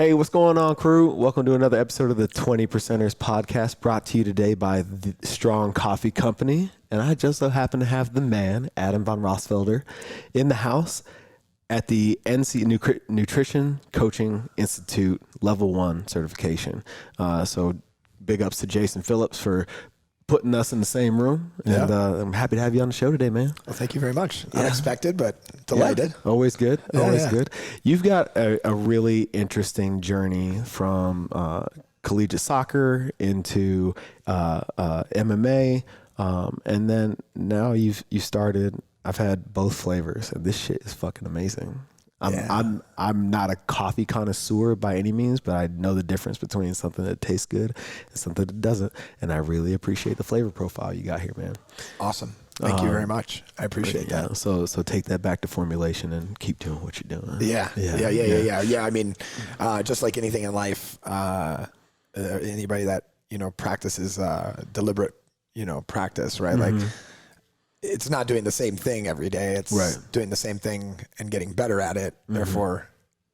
Hey, what's going on, crew? Welcome to another episode of the 20 Percenters podcast, brought to you today by the Strong Coffee Company. And I just so happen to have the man, Adam von Rothfelder, in the house at the NC Nutrition Coaching Institute Level 1 certification. So big ups to Jason Phillips for putting us in the same room. And I'm happy to have you on the show today, man. Well, thank you very much. Unexpected, but delighted. Yeah. Always good. Always good. You've got a really interesting journey from collegiate soccer into MMA. And then now you started, I've had both flavors, and this shit is fucking amazing. I'm not a coffee connoisseur by any means, but I know the difference between something that tastes good and something that doesn't. And I really appreciate the flavor profile you got here, man. Awesome. Thank you very much. I appreciate that. So take that back to formulation and keep doing what you're doing. Yeah. I mean, just like anything in life, anybody that, practices deliberate, practice, right? Mm-hmm. Like, it's not doing the same thing every day. It's doing the same thing and getting better at it. Mm-hmm. Therefore,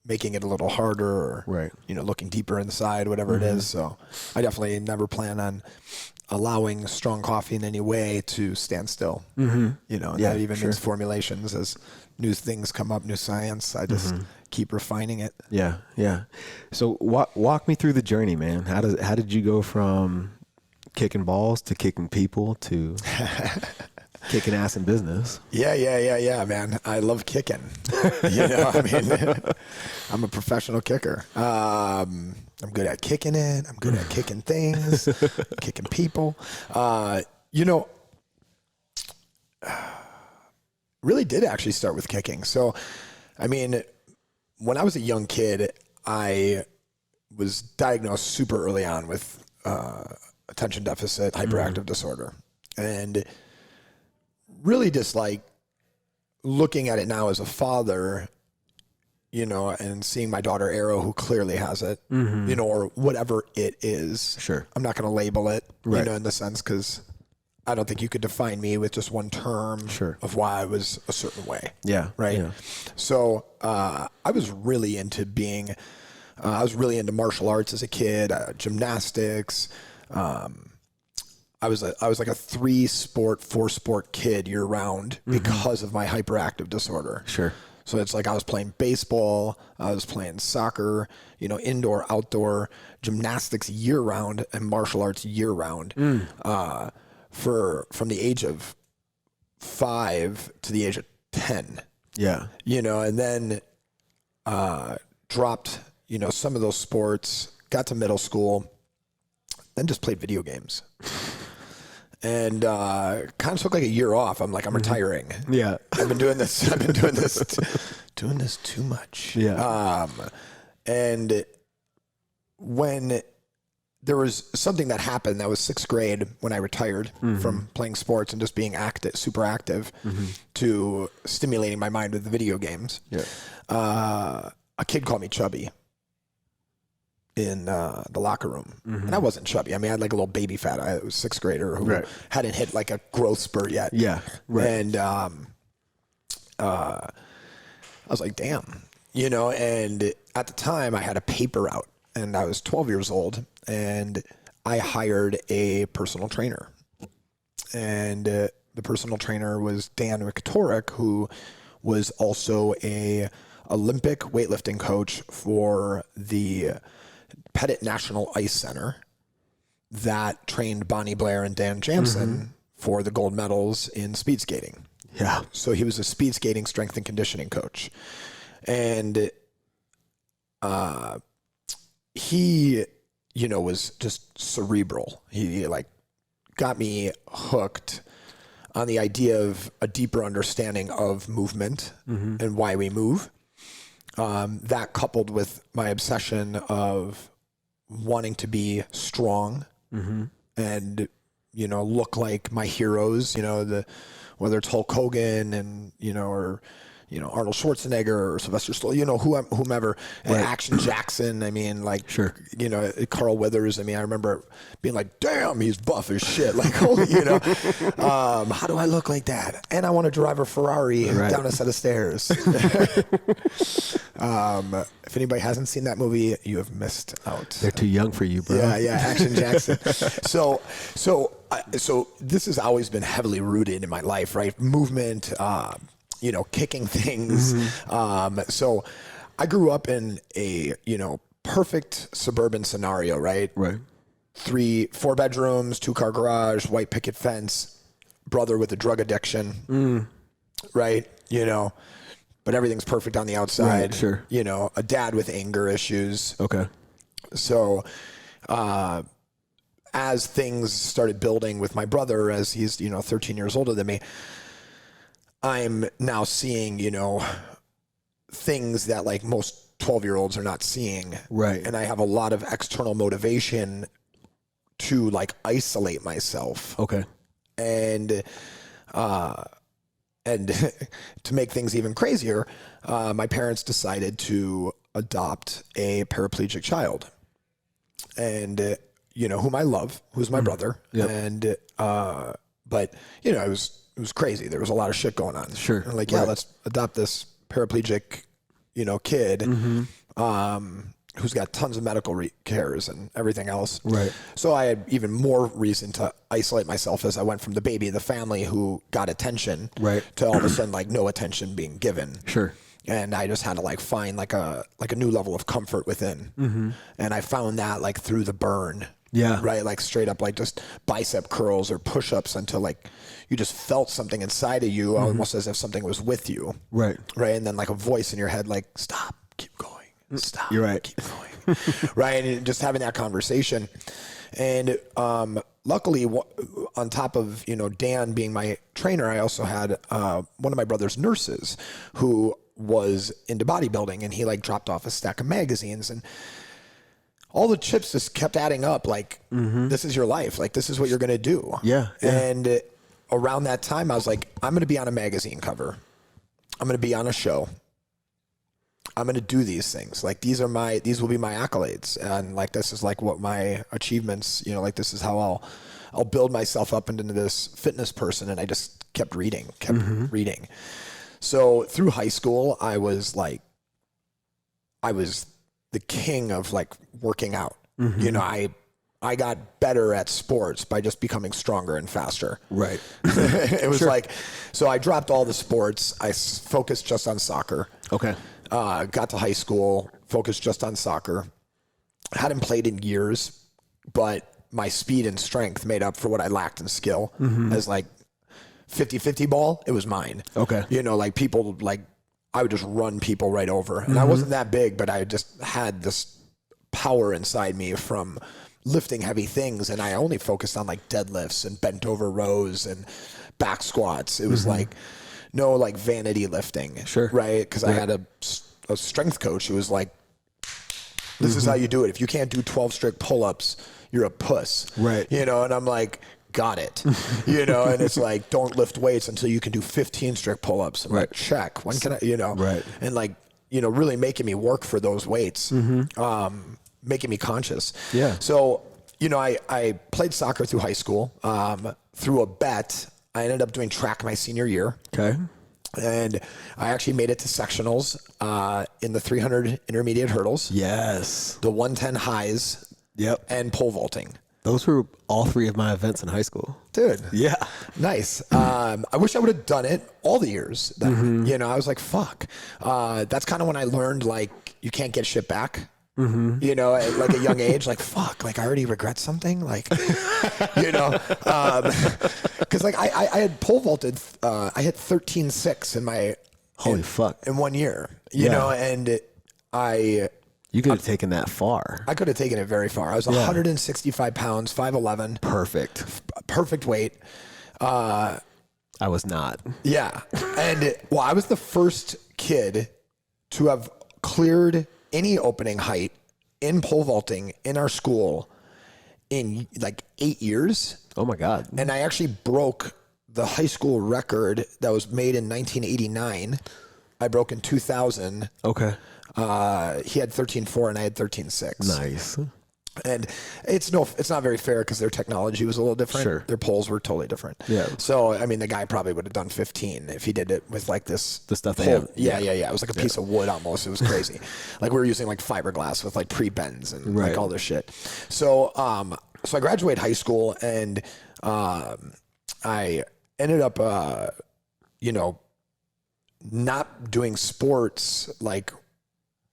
making it a little harder or, looking deeper inside, whatever it is. So I definitely never plan on allowing strong coffee in any way to stand still. Mm-hmm. Not even in formulations. As new things come up, new science, I just keep refining it. Yeah. So walk me through the journey, man. How did you go from kicking balls to kicking people to kicking ass in business? Yeah, man. I love kicking. I'm a professional kicker. I'm good at kicking it. I'm good at kicking things, kicking people. Really did actually start with kicking. So, when I was a young kid, I was diagnosed super early on with attention deficit hyperactive disorder. And really just like looking at it now as a father, and seeing my daughter Arrow, who clearly has it, or whatever it is. Sure. I'm not going to label it, in the sense, because I don't think you could define me with just one term of why I was a certain way. Yeah. Right. Yeah. So I was really into martial arts as a kid, gymnastics. I was like a 4-sport kid year round because of my hyperactive disorder. Sure. So it's like I was playing baseball, I was playing soccer, indoor, outdoor, gymnastics year round, and martial arts year round. From the age of 5 to the age of 10. Yeah. And then dropped, some of those sports, got to middle school, then just played video games. And kind of took like a year off. I'm retiring. Yeah. I've been doing this too much. Yeah. And when there was something that happened, that was 6th grade when I retired from playing sports and just being super active to stimulating my mind with the video games. Yeah. A kid called me chubby in the locker room. And I wasn't chubby. I had like a little baby fat. I was 6th grader who hadn't hit like a growth spurt yet. Yeah. Right. And I was like, damn, and at the time I had a paper route and I was 12 years old and I hired a personal trainer. And the personal trainer was Dan Wicktorek, who was also a Olympic weightlifting coach for the Pettit National Ice Center that trained Bonnie Blair and Dan Jansen for the gold medals in speed skating. Yeah. So he was a speed skating strength and conditioning coach. And he, was just cerebral. He got me hooked on the idea of a deeper understanding of movement and why we move. That coupled with my obsession of wanting to be strong and, look like my heroes, whether it's Hulk Hogan and, or, Arnold Schwarzenegger or Sylvester Stallone, whomever, and Action Jackson. I mean, like, sure. Carl Weathers. I mean, I remember being like, damn, he's buff as shit. Like, holy, how do I look like that? And I want to drive a Ferrari down a set of stairs. If anybody hasn't seen that movie, you have missed out. They're too young for you, bro. Yeah, Action Jackson. So this has always been heavily rooted in my life, right? Movement, kicking things. So I grew up in a, perfect suburban scenario, right? Right. 4 bedrooms, 2-car garage, white picket fence, brother with a drug addiction, right? But everything's perfect on the outside. Right, sure. A dad with anger issues. Okay. So, as things started building with my brother, as he's, 13 years older than me, I'm now seeing, things that like most 12-year-olds are not seeing. Right. And I have a lot of external motivation to like isolate myself. Okay. And to make things even crazier, my parents decided to adopt a paraplegic child. And, whom I love, who's my brother. Yep. And, but, it was crazy. There was a lot of shit going on. Sure. And like, let's adopt this paraplegic, kid, who's got tons of medical cares and everything else. Right. So I had even more reason to isolate myself as I went from the baby of the family who got attention, right, to all of a sudden like no attention being given. Sure. And I just had to like find like a new level of comfort within. And I found that like through the burn. Yeah. Right. Like straight up, like just bicep curls or push-ups until like you just felt something inside of you, almost as if something was with you. Right. Right. And then like a voice in your head, like, stop, keep going. Stop. You're right. Keep going. Right. And just having that conversation. And luckily, on top of, Dan being my trainer, I also had one of my brother's nurses who was into bodybuilding, and he like dropped off a stack of magazines, and all the chips just kept adding up. Like, this is your life. Like, this is what you're going to do. Yeah. And around that time, I was like, I'm going to be on a magazine cover. I'm going to be on a show. I'm going to do these things. Like, these will be my accolades. And like, this is like what my achievements, like this is how I'll build myself up into this fitness person. And I just kept reading. So through high school, I was the king of like working out. I got better at sports by just becoming stronger and faster. Right. It was like, so I dropped all the sports. I focused just on soccer. Okay. Got to high school, focused just on soccer. Hadn't played in years, but my speed and strength made up for what I lacked in skill. As like 50-50 ball, it was mine. Okay. Like people, like I would just run people right over. And I wasn't that big, but I just had this power inside me from lifting heavy things. And I only focused on like deadlifts and bent over rows and back squats. It was like no like vanity lifting. Sure. Right. Because I had a strength coach who was like, this is how you do it. If you can't do 12 strict pull-ups, you're a puss. Right. And I'm like, got it. And it's like, don't lift weights until you can do 15 strict pull-ups. I'm like, check. When can I, Right. And like, really making me work for those weights, making me conscious. Yeah. So, I played soccer through high school. Through a bet, I ended up doing track my senior year. Okay. And I actually made it to sectionals in the 300 intermediate hurdles. Yes. The 110 highs. Yep. And pole vaulting. Those were all 3 of my events in high school. Dude. Yeah. Nice. I wish I would have done it all the years. Then. I was like, fuck. That's kind of when I learned, like, you can't get shit back. At like a young age, like, fuck, like I already regret something. Like, cause like I had pole vaulted, I hit 13.6 in my, holy fuck, in 1 year, you know, and you could have taken that far. I could have taken it very far. I was 165 pounds, 5'11". Perfect weight. I was not. Yeah. And I was the first kid to have cleared any opening height in pole vaulting in our school in like 8 years. Oh my God. And I actually broke the high school record that was made in 1989 I broke in 2000. Okay. He had 13.4 and I had 13.6. Nice. And it's not very fair because their technology was a little different. Sure. Their poles were totally different. Yeah. So, I mean, the guy probably would have done 15 if he did it with like this. The stuff they pole. have. Yeah. It was like a piece of wood almost. It was crazy. Like we were using like fiberglass with like pre-bends and like all this shit. So, so I graduated high school and I ended up, not doing sports like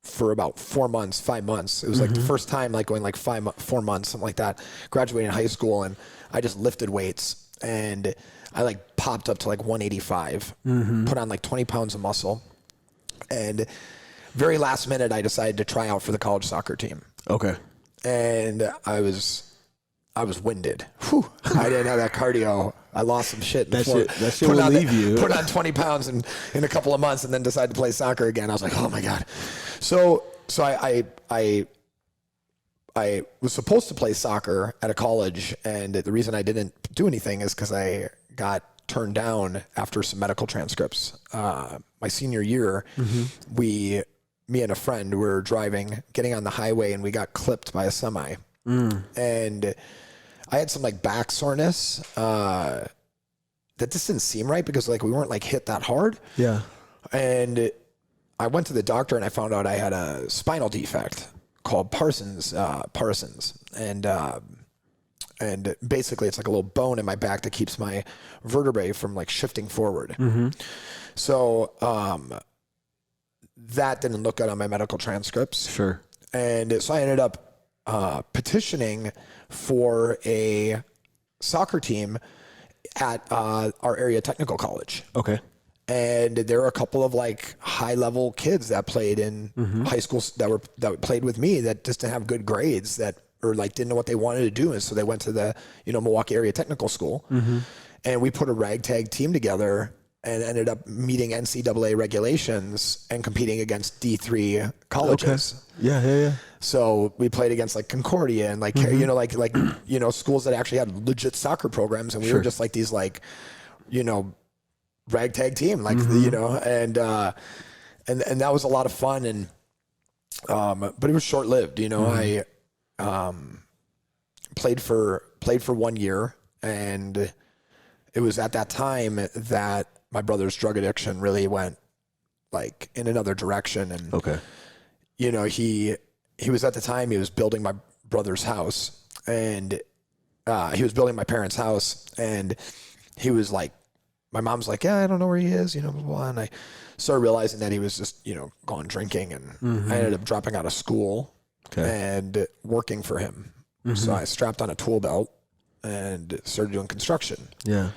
for about 4 months, 5 months. It was like the first time like going like 4 months, something like that, graduating high school. And I just lifted weights and I like popped up to like 185, put on like 20 pounds of muscle. And very last minute, I decided to try out for the college soccer team. Okay. And I was winded. Whew. I didn't have that cardio. I lost some shit. That shit will leave you. Put on 20 pounds in a couple of months and then decided to play soccer again. I was like, oh my God. So I was supposed to play soccer at a college. And the reason I didn't do anything is because I got turned down after some medical transcripts. My senior year, me and a friend were getting on the highway and we got clipped by a semi. And I had some like back soreness, that just didn't seem right because like we weren't like hit that hard. Yeah. And I went to the doctor and I found out I had a spinal defect called Parsons. And basically it's like a little bone in my back that keeps my vertebrae from like shifting forward. So, that didn't look good on my medical transcripts. Sure. And so I ended up petitioning for a soccer team at our area technical college. Okay. And there were a couple of like high level kids that played in high school that played with me that just didn't have good grades or like didn't know what they wanted to do. And so they went to the, Milwaukee area technical school and we put a ragtag team together and ended up meeting NCAA regulations and competing against D3 colleges. Okay. Yeah. So we played against like Concordia and like, schools that actually had legit soccer programs. And we were just like these like, ragtag team, like, and that was a lot of fun. And, but it was short lived, I, played for 1 year and it was at that time that my brother's drug addiction really went like in another direction. And, he was at the time, he was building my brother's house and, he was building my parents' house and he was like, my mom's like, yeah, I don't know where he is, blah, blah, blah. And I started realizing that he was just, gone drinking and I ended up dropping out of school and working for him. So I strapped on a tool belt and started doing construction. Yeah.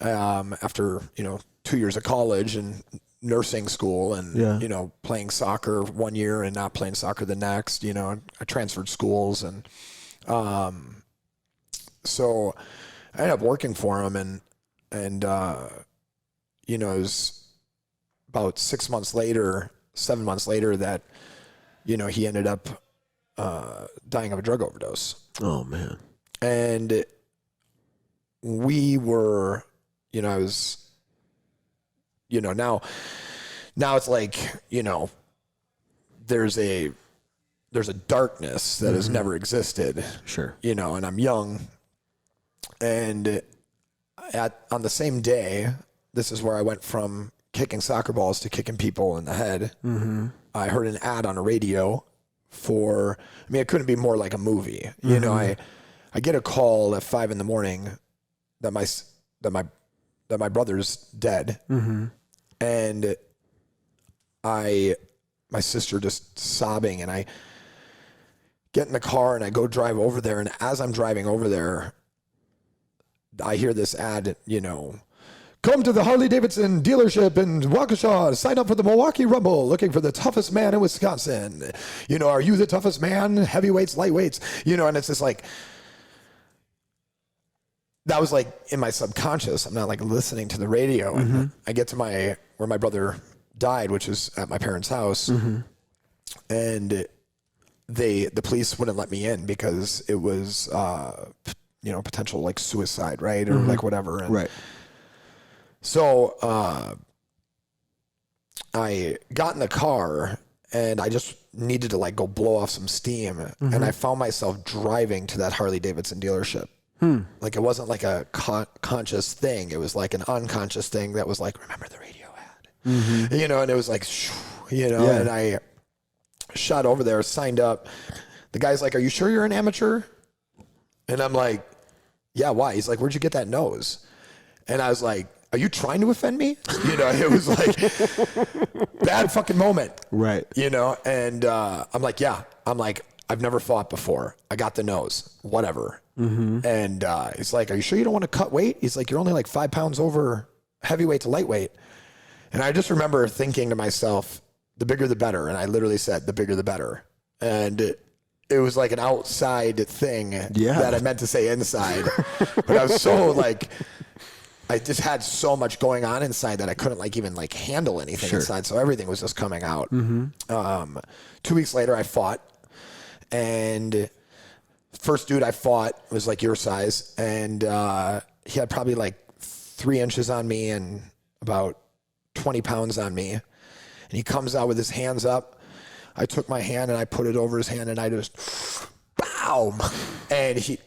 After, 2 years of college and nursing school and, playing soccer 1 year and not playing soccer the next, I transferred schools. And so I ended up working for him and it was about 7 months later that, he ended up dying of a drug overdose. Oh, man. And we were, I was, now it's like, there's a darkness that has never existed. Sure. And I'm young. And on the same day, this is where I went from kicking soccer balls to kicking people in the head. I heard an ad on a radio it couldn't be more like a movie. I get a call at 5 a.m. that my brother's dead. And my sister just sobbing, and I get in the car and I go drive over there. And as I'm driving over there, I hear this ad, come to the Harley Davidson dealership in Waukesha, sign up for the Milwaukee Rumble, looking for the toughest man in Wisconsin. Are you the toughest man? Heavyweights, lightweights, and it's just like, that was like in my subconscious. I'm not like listening to the radio. And I get to where my brother died, which is at my parents' house. And the police wouldn't let me in because it was, potential like suicide, right? Or like whatever. And right. So, I got in the car and I just needed to like go blow off some steam. And I found myself driving to that Harley Davidson dealership. Like it wasn't like a conscious thing. It was like an unconscious thing that was like, remember the radio ad, you know, and it was like, you know, and I shot over there, signed up. The guy's like, are you sure you're an amateur? And I'm like, yeah, why? He's like, where'd you get that nose? And I was like, are you trying to offend me? You know, it was like bad fucking moment. Right. You know, and I'm like, yeah. I'm like, I've never fought before. I got the nose, whatever. And he's like, are you sure you don't want to cut weight? He's like, you're only like 5 pounds over heavyweight to lightweight. And I just remember thinking to myself, the bigger the better. And I literally said, the bigger the better. And it was like an outside thing that I meant to say inside. But I was so like, I just had so much going on inside that I couldn't like even like handle anything inside. So everything was just coming out. 2 weeks later, I fought. And first dude I fought was like your size. And he had probably like 3 inches on me and about 20 pounds on me. And he comes out with his hands up. I took my hand and I put it over his hand and I just, boom. And he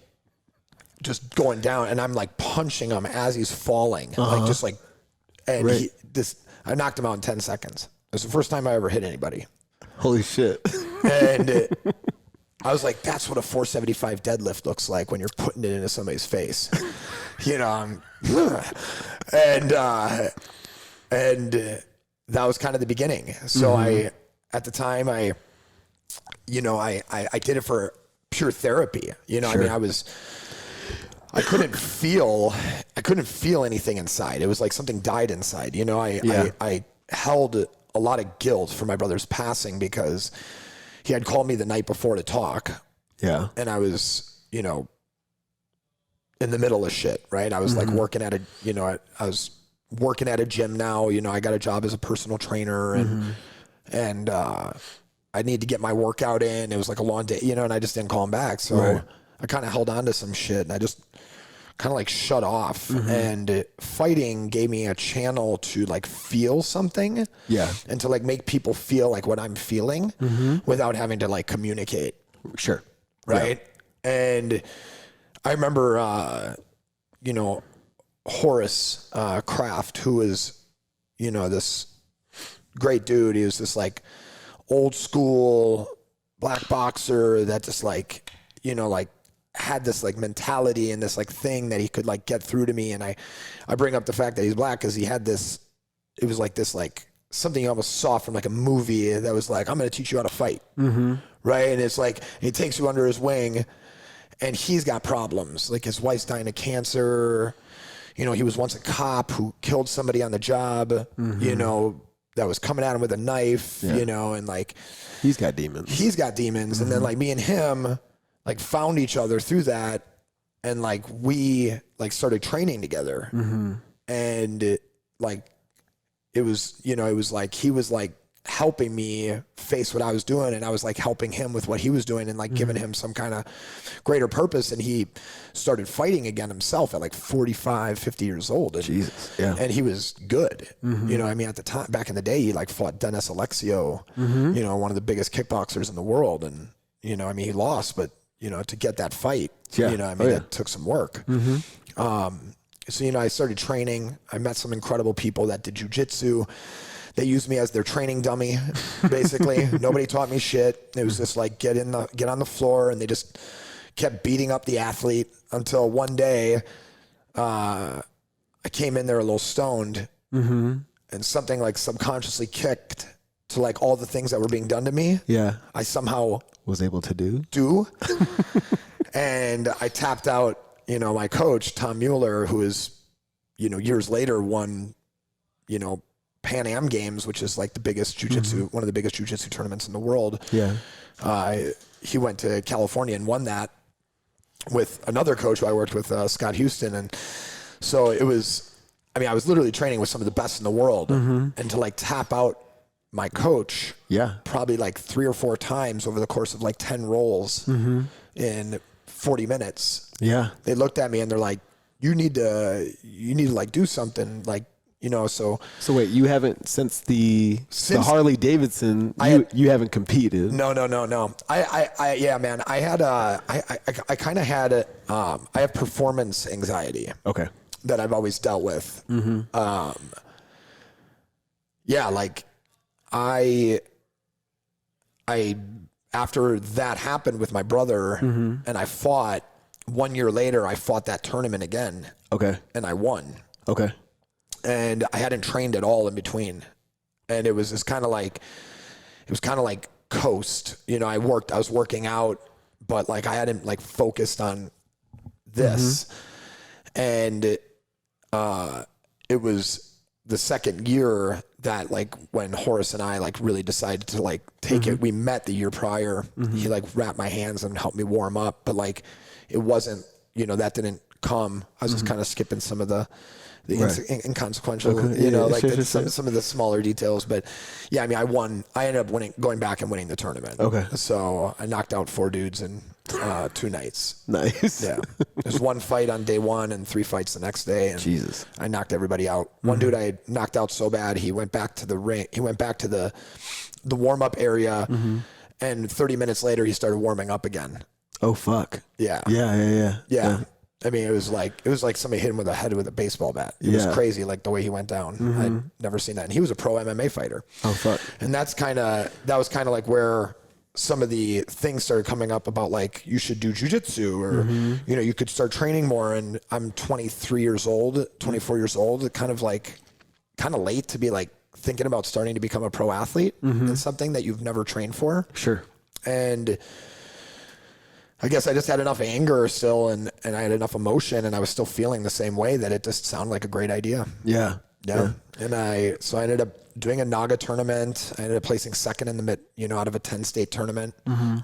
just going down and I'm like punching him as he's falling. Like just like, and I knocked him out in 10 seconds. It was the first time I ever hit anybody. Holy shit. And I was like, that's what a 475 deadlift looks like when you're putting it into somebody's face. You know, and that was kind of the beginning. So at the time I did it for pure therapy. You know, I mean, I couldn't feel anything inside. It was like something died inside. You know, I held a lot of guilt for my brother's passing because he had called me the night before to talk. Yeah. And I was, you know, in the middle of shit, right? I was like working at I was working at a gym now. You know, I got a job as a personal trainer and I need to get my workout in. It was like a long day, you know, and I just didn't call him back. So I kind of held on to some shit and I just kind of like shut off. And fighting gave me a channel to like feel something. Yeah. And to like make people feel like what I'm feeling without having to like communicate. Sure. Right. Yeah. And I remember, you know, Horace Kraft, who was, you know, this great dude. He was this like old school black boxer that just like, you know, like had this like mentality and this like thing that he could like get through to me. And I bring up the fact that he's black because he had this, it was like this, like something you almost saw from like a movie that was like, I'm going to teach you how to fight. Right. And it's like, he takes you under his wing and he's got problems. Like his wife's dying of cancer. You know, he was once a cop who killed somebody on the job, you know, that was coming at him with a knife, you know, and like, he's got demons. And then like me and him like found each other through that. And like, we like started training together and it was, you know, it was like, he was like helping me face what I was doing. And I was like helping him with what he was doing and like giving him some kind of greater purpose. And he started fighting again himself at like 45, 50 years old. And, Jesus. Yeah. And he was good. You know, I mean, at the time, back in the day, he like fought Dennis Alexio, you know, one of the biggest kickboxers in the world. And, you know, I mean, he lost, but, you know, to get that fight, you know, I mean, it took some work. So, you know, I started training. I met some incredible people that did jujitsu. They used me as their training dummy, basically. Nobody taught me shit. It was just like, get on the floor, and they just kept beating up the athlete until one day I came in there a little stoned and something like subconsciously kicked to like all the things that were being done to me. Yeah. I somehow was able to do. And I tapped out, you know, my coach, Tom Mueller, who is, you know, years later won, you know, Pan Am Games, which is like the biggest jujitsu, one of the biggest jujitsu tournaments in the world. Yeah. He went to California and won that with another coach who I worked with, Scott Houston. And so it was, I mean, I was literally training with some of the best in the world and to like tap out my coach probably like 3 or 4 times over the course of like 10 rolls in 40 minutes. Yeah. They looked at me and they're like, you need to like do something, like, So wait, you haven't since the Harley Davidson, you haven't competed. No. Yeah, man, I had, I kind of had, I have performance anxiety. Okay. That I've always dealt with. Yeah, like I after that happened with my brother and I fought 1 year later, I fought that tournament again. Okay. And I won. Okay. And I hadn't trained at all in between. And it was just kind of like, coast, I was working out, but like I hadn't like focused on this. And it was the second year that like when Horace and I like really decided to like take it, we met the year prior. He like wrapped my hands and helped me warm up, but like it wasn't, that didn't come. I was just kind of skipping some of the inconsequential, some of the smaller details. But yeah, I mean, I ended up going back and winning the tournament. Okay. So I knocked out 4 dudes in 2 nights. Nice. Yeah. There's 1 fight on day 1 and 3 fights the next day. And Jesus. I knocked everybody out. One dude I knocked out so bad, he went back to the ring. He went back to the warm up area and 30 minutes later he started warming up again. Oh, fuck. Yeah. Yeah. I mean, it was like somebody hit him with a baseball bat. It was crazy, like the way he went down. I'd never seen that. And he was a pro MMA fighter. Oh, fuck. And that was kind of like where some of the things started coming up about like, you should do jujitsu or, you could start training more. And I'm 24 years old, kind of late to be like thinking about starting to become a pro athlete in something that you've never trained for. Sure. And I guess I just had enough anger still and I had enough emotion and I was still feeling the same way that it just sounded like a great idea. Yeah. And I ended up doing a Naga tournament. I ended up placing second in the out of a 10-state tournament,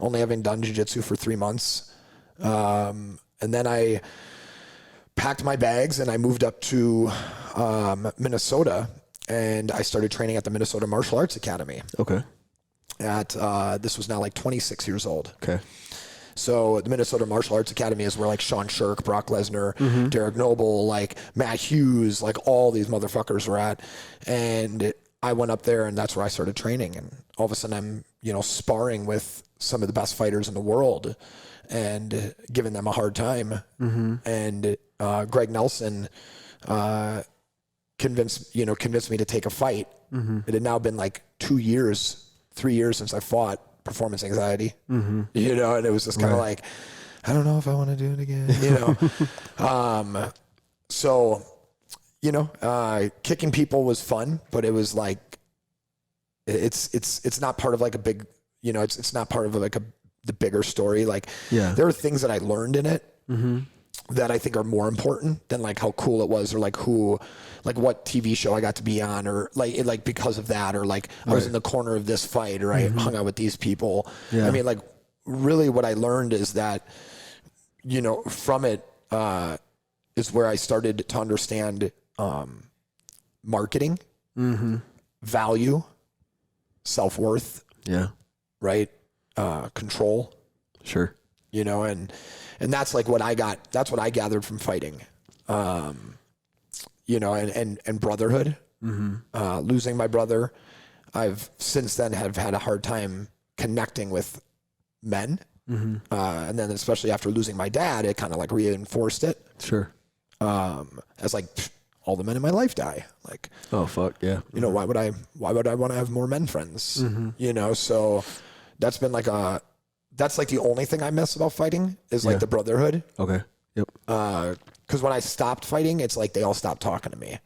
only having done jiu-jitsu for 3 months. And then I packed my bags and I moved up to Minnesota and I started training at the Minnesota Martial Arts Academy. Okay. This was now like 26 years old. Okay. So the Minnesota Martial Arts Academy is where like Sean Shirk, Brock Lesnar, Derek Noble, like Matt Hughes, like all these motherfuckers were at. And I went up there and that's where I started training. And all of a sudden I'm, sparring with some of the best fighters in the world and giving them a hard time. And Greg Nelson convinced me to take a fight. It had now been like 3 years since I fought. Performance anxiety, and it was just kind of like, I don't know if I want to do it again, So, kicking people was fun, but it was like, it's not part of like a big, it's not part of like the bigger story. Like, there are things that I learned in it that I think are more important than like how cool it was or like what TV show I got to be on or like because of that or like I was in the corner of this fight or I hung out with these people. I mean, like really what I learned is that, from it is where I started to understand marketing, value, self-worth. Yeah. Right. Control. Sure. And that's like that's what I gathered from fighting. And brotherhood, losing my brother. I've since then have had a hard time connecting with men. And then especially after losing my dad, it kind of like reinforced it. Sure. As like all the men in my life die. Like, oh fuck yeah. Why would I want to have more men friends? So that's been like that's like the only thing I miss about fighting is like the brotherhood. Okay. Yep. Because when I stopped fighting, it's like they all stopped talking to me.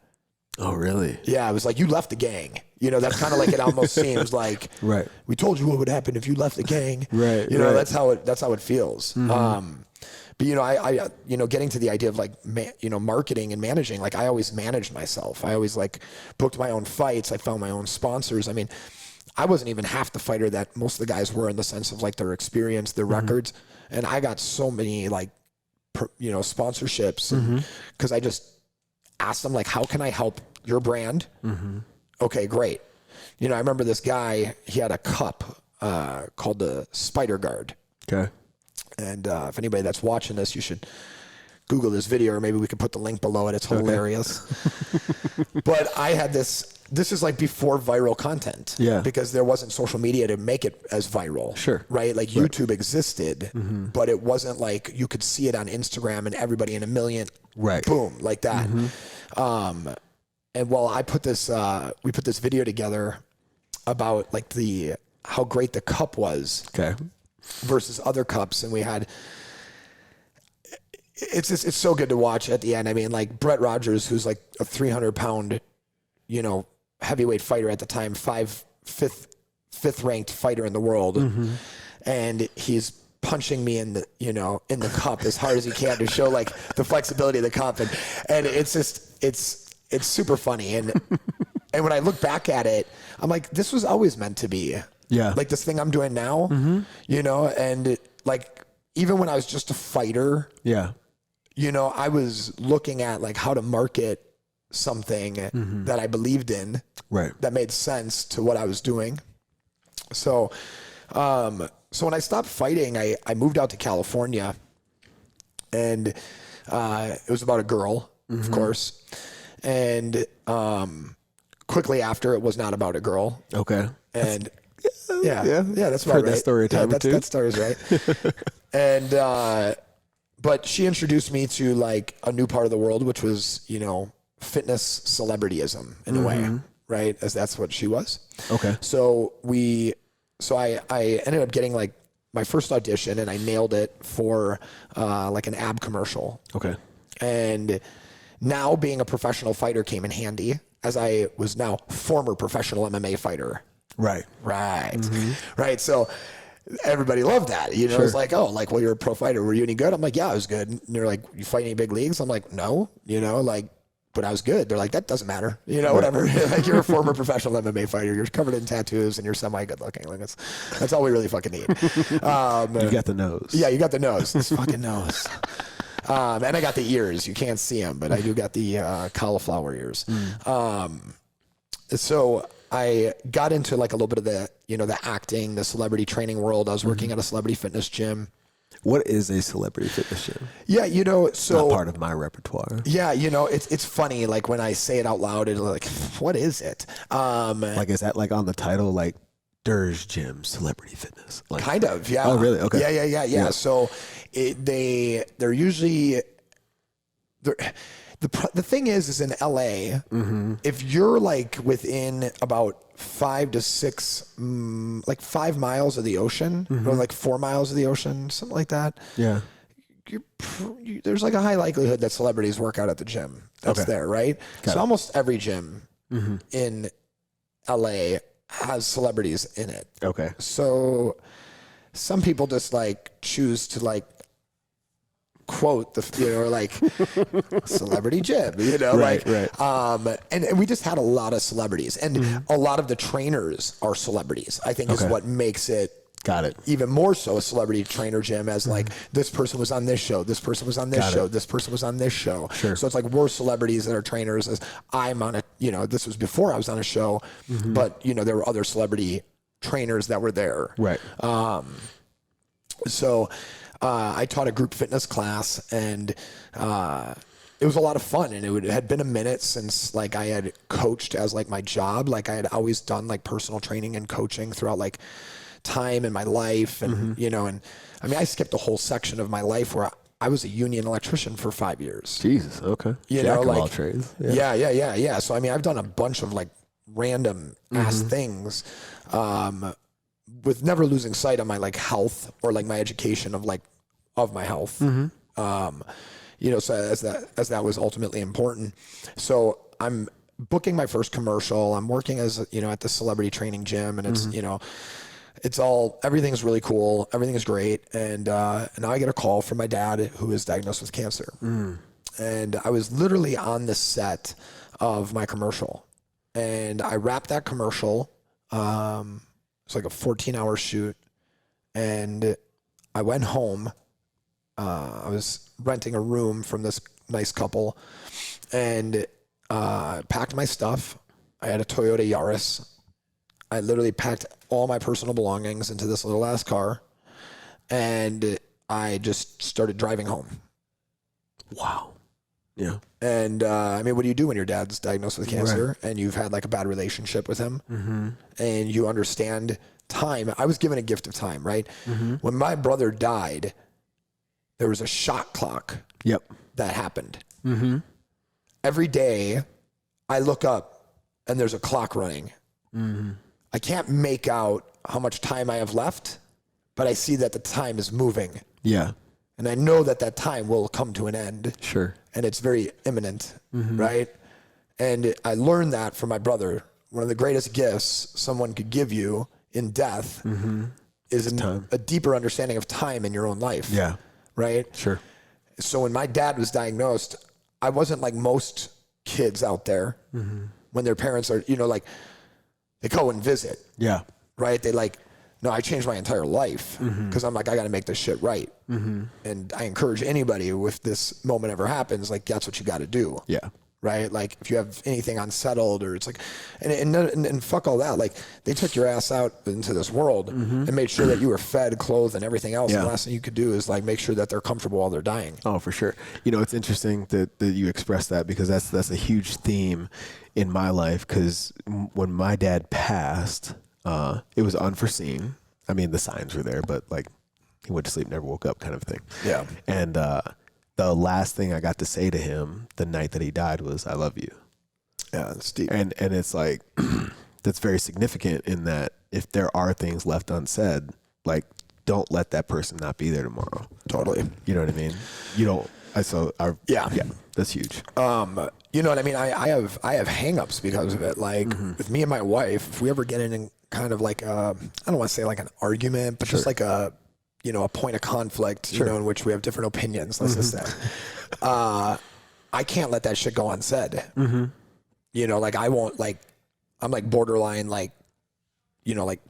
Oh, really? Yeah, it was like, you left the gang. That's kind of like it almost seems like, right. We told you what would happen if you left the gang. Right. That's how it feels. But I getting to the idea of like, marketing and managing, like I always managed myself. I always like booked my own fights. I found my own sponsors. I mean, I wasn't even half the fighter that most of the guys were in the sense of like their experience, their records. And I got so many like, sponsorships because I just asked them like, how can I help your brand? Okay, great. I remember this guy, he had a cup called the Spider Guard. Okay. And if anybody that's watching this, you should Google this video, or maybe we could put the link below it. It's hilarious. But I had this is like before viral content. Yeah. Because there wasn't social media to make it as viral. Sure. Right? Like YouTube existed, but it wasn't like you could see it on Instagram and everybody in a million, boom, like that. And while I put this, we put this video together about like how great the cup was versus other cups. And we had, it's so good to watch at the end. I mean, like Brett Rogers, who's like a 300-pound, heavyweight fighter at the time, fifth ranked fighter in the world. And he's punching me in the cup as hard as he can to show like the flexibility of the cup. And it's just, it's super funny. And when I look back at it, I'm like, this was always meant to be. Yeah. Like this thing I'm doing now, and like, even when I was just a fighter, I was looking at like how to market something that I believed in, that made sense to what I was doing. So when I stopped fighting, I moved out to California, and it was about a girl, of course. And quickly after, it was not about a girl. Okay. And that's about right. That story a time or two. That story's right. And but she introduced me to like a new part of the world, which was fitness celebrityism in a way, right? As that's what she was. Okay. So I ended up getting like my first audition, and I nailed it for like an ab commercial. Okay. And now being a professional fighter came in handy, as I was now former professional MMA fighter. Right. Right. So everybody loved that. It's like, oh, like, well, you're a pro fighter. Were you any good? I'm like, yeah, I was good. And they're like, you fight any big leagues? I'm like, no, but I was good. They're like, that doesn't matter. Whatever. Like, you're a former professional MMA fighter. You're covered in tattoos and you're semi good looking. Like that's all we really fucking need. You got the nose. Yeah, you got the nose. This fucking nose. And I got the ears. You can't see them, but I do got the cauliflower ears. So I got into like a little bit of the, the acting, the celebrity training world. I was working at a celebrity fitness gym. What is a celebrity fitness gym? Yeah, so not part of my repertoire. Yeah, it's funny. Like when I say it out loud, it's like, what is it? Like, is that like on the title, like Durge Gym Celebrity Fitness? Like, kind of, yeah. Oh, really? Okay. Yeah. So they're usually the thing is in LA, if you're like within about 5 to 6, like 5 miles of the ocean, or like 4 miles of the ocean, something like that. Yeah. There's like a high likelihood that celebrities work out at the gym that's there, right? So almost every gym in LA has celebrities in it. Okay. So some people just like choose to like quote the, or like celebrity gym, right. And we just had a lot of celebrities, and a lot of the trainers are celebrities, I think is what makes it. Got it. Even more so a celebrity trainer gym, as like this person was on this show, this person was on this show, this person was on this show. Sure. So it's like we're celebrities that are trainers, as I'm on a, this was before I was on a show, but there were other celebrity trainers that were there. Right. So I taught a group fitness class, and it was a lot of fun, and it had been a minute since like I had coached as like my job. Like I had always done like personal training and coaching throughout like time in my life, and and I mean I skipped a whole section of my life where I was a union electrician for 5 years. Jesus, okay. Jack of all trades. Yeah. So I mean I've done a bunch of like random ass things, with never losing sight of my like health or like my education of my health. So as that was ultimately important. So I'm booking my first commercial. I'm working as at the celebrity training gym, and it's it's all, everything's really cool. Everything is great. And now I get a call from my dad, who is diagnosed with cancer. And I was literally on the set of my commercial, and I wrapped that commercial. It's like a 14-hour shoot, and I went home. I was renting a room from this nice couple, and packed my stuff. I had a Toyota Yaris. I literally packed all my personal belongings into this little ass car, and I just started driving home. Wow. Yeah. And, I mean, what do you do when your dad's diagnosed with cancer and you've had like a bad relationship with him and you understand time? I was given a gift of time, right? When my brother died, there was a shot clock that happened. Every day I look up and there's a clock running. I can't make out how much time I have left, but I see that the time is moving. Yeah. And I know that that time will come to an end. Sure. And it's very imminent, right? And I learned that from my brother. One of the greatest gifts someone could give you in death is a deeper understanding of time in your own life. Yeah. Right? Sure. So when my dad was diagnosed, I wasn't like most kids out there when their parents are, like they go and visit. Yeah. Right? They like, no, I changed my entire life because I'm like, I got to make this shit right. And I encourage anybody, if this moment ever happens, like that's what you got to do. Yeah. Right? Like if you have anything unsettled or it's like, and fuck all that. Like they took your ass out into this world and made sure that you were fed, clothed and everything else. Yeah. And the last thing you could do is like make sure that they're comfortable while they're dying. Oh, for sure. It's interesting that you express that because that's a huge theme in my life. Cause when my dad passed, it was unforeseen. I mean, the signs were there, but like he went to sleep, never woke up kind of thing. Yeah. And, the last thing I got to say to him the night that he died was, I love you. Yeah. That's deep. And it's like, that's very significant in that if there are things left unsaid, like don't let that person not be there tomorrow. Totally. You know what I mean? Yeah, that's huge. You know what I mean? I have hangups because of it. Like with me and my wife, if we ever get in kind of like I don't want to say like an argument, but just like a point of conflict, in which we have different opinions, let's just say. I can't let that shit go unsaid. Like I won't I'm like borderline like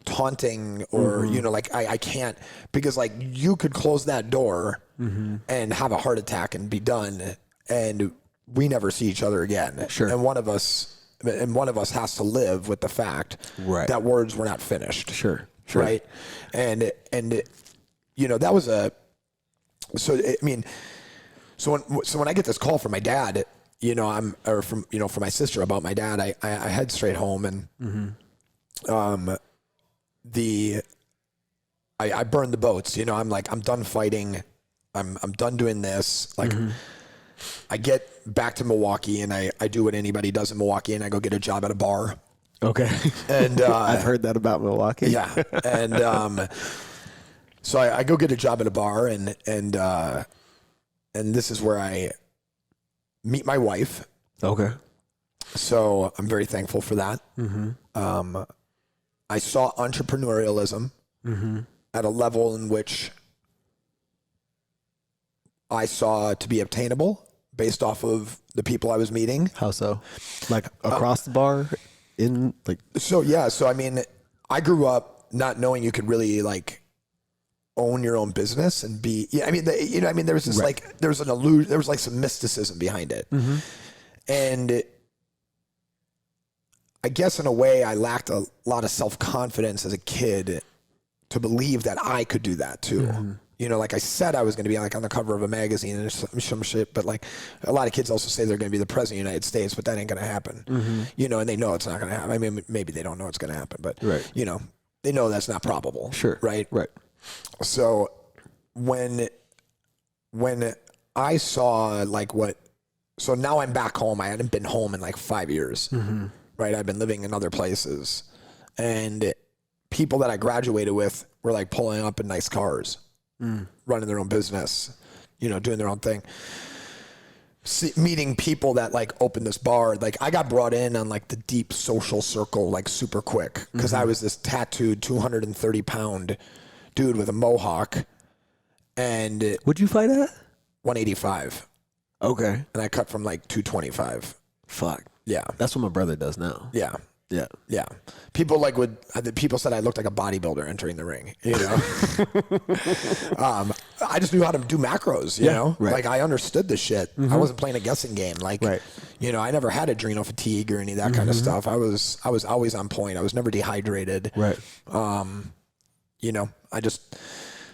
taunting or, like I can't, because like you could close that door and have a heart attack and be done and we never see each other again. Sure. And one of us has to live with the fact that words were not finished. Sure. Right. And that was so when I get this call from my dad, from my sister about my dad, I head straight home and, I burned the boats, I'm like, I'm done fighting. I'm done doing this. Like I get back to Milwaukee and I do what anybody does in Milwaukee and I go get a job at a bar. Okay. And, I've heard that about Milwaukee. Yeah. And, so I go get a job at a bar and this is where I meet my wife. Okay. So I'm very thankful for that. I saw entrepreneurialism at a level in which I saw to be obtainable based off of the people I was meeting. How so? Like across the bar in like. So, yeah. So, I mean, I grew up not knowing you could really like own your own business and be, there was this like, there was an illusion, there was like some mysticism behind it. And I guess in a way I lacked a lot of self-confidence as a kid to believe that I could do that too. Like I said, I was going to be like on the cover of a magazine and some shit, but like a lot of kids also say they're going to be the president of the United States, but that ain't going to happen, and they know it's not going to happen. I mean, maybe they don't know it's going to happen, but they know that's not probable. Sure. Right. So when I saw so now I'm back home. I hadn't been home in like 5 years, right? I've been living in other places and people that I graduated with were like pulling up in nice cars, running their own business, doing their own thing. Meeting people that like opened this bar, like I got brought in on like the deep social circle, like super quick. Cause I was this tattooed 230-pound dude with a mohawk. And would you fight at? 185. Okay. And I cut from like 225. Fuck. Yeah. That's what my brother does now. Yeah. Yeah. Yeah. People people said I looked like a bodybuilder entering the ring, I just knew how to do macros, you know? Right. Like I understood the shit. I wasn't playing a guessing game. Like, I never had adrenal fatigue or any of that kind of stuff. I was always on point. I was never dehydrated. Right. I just,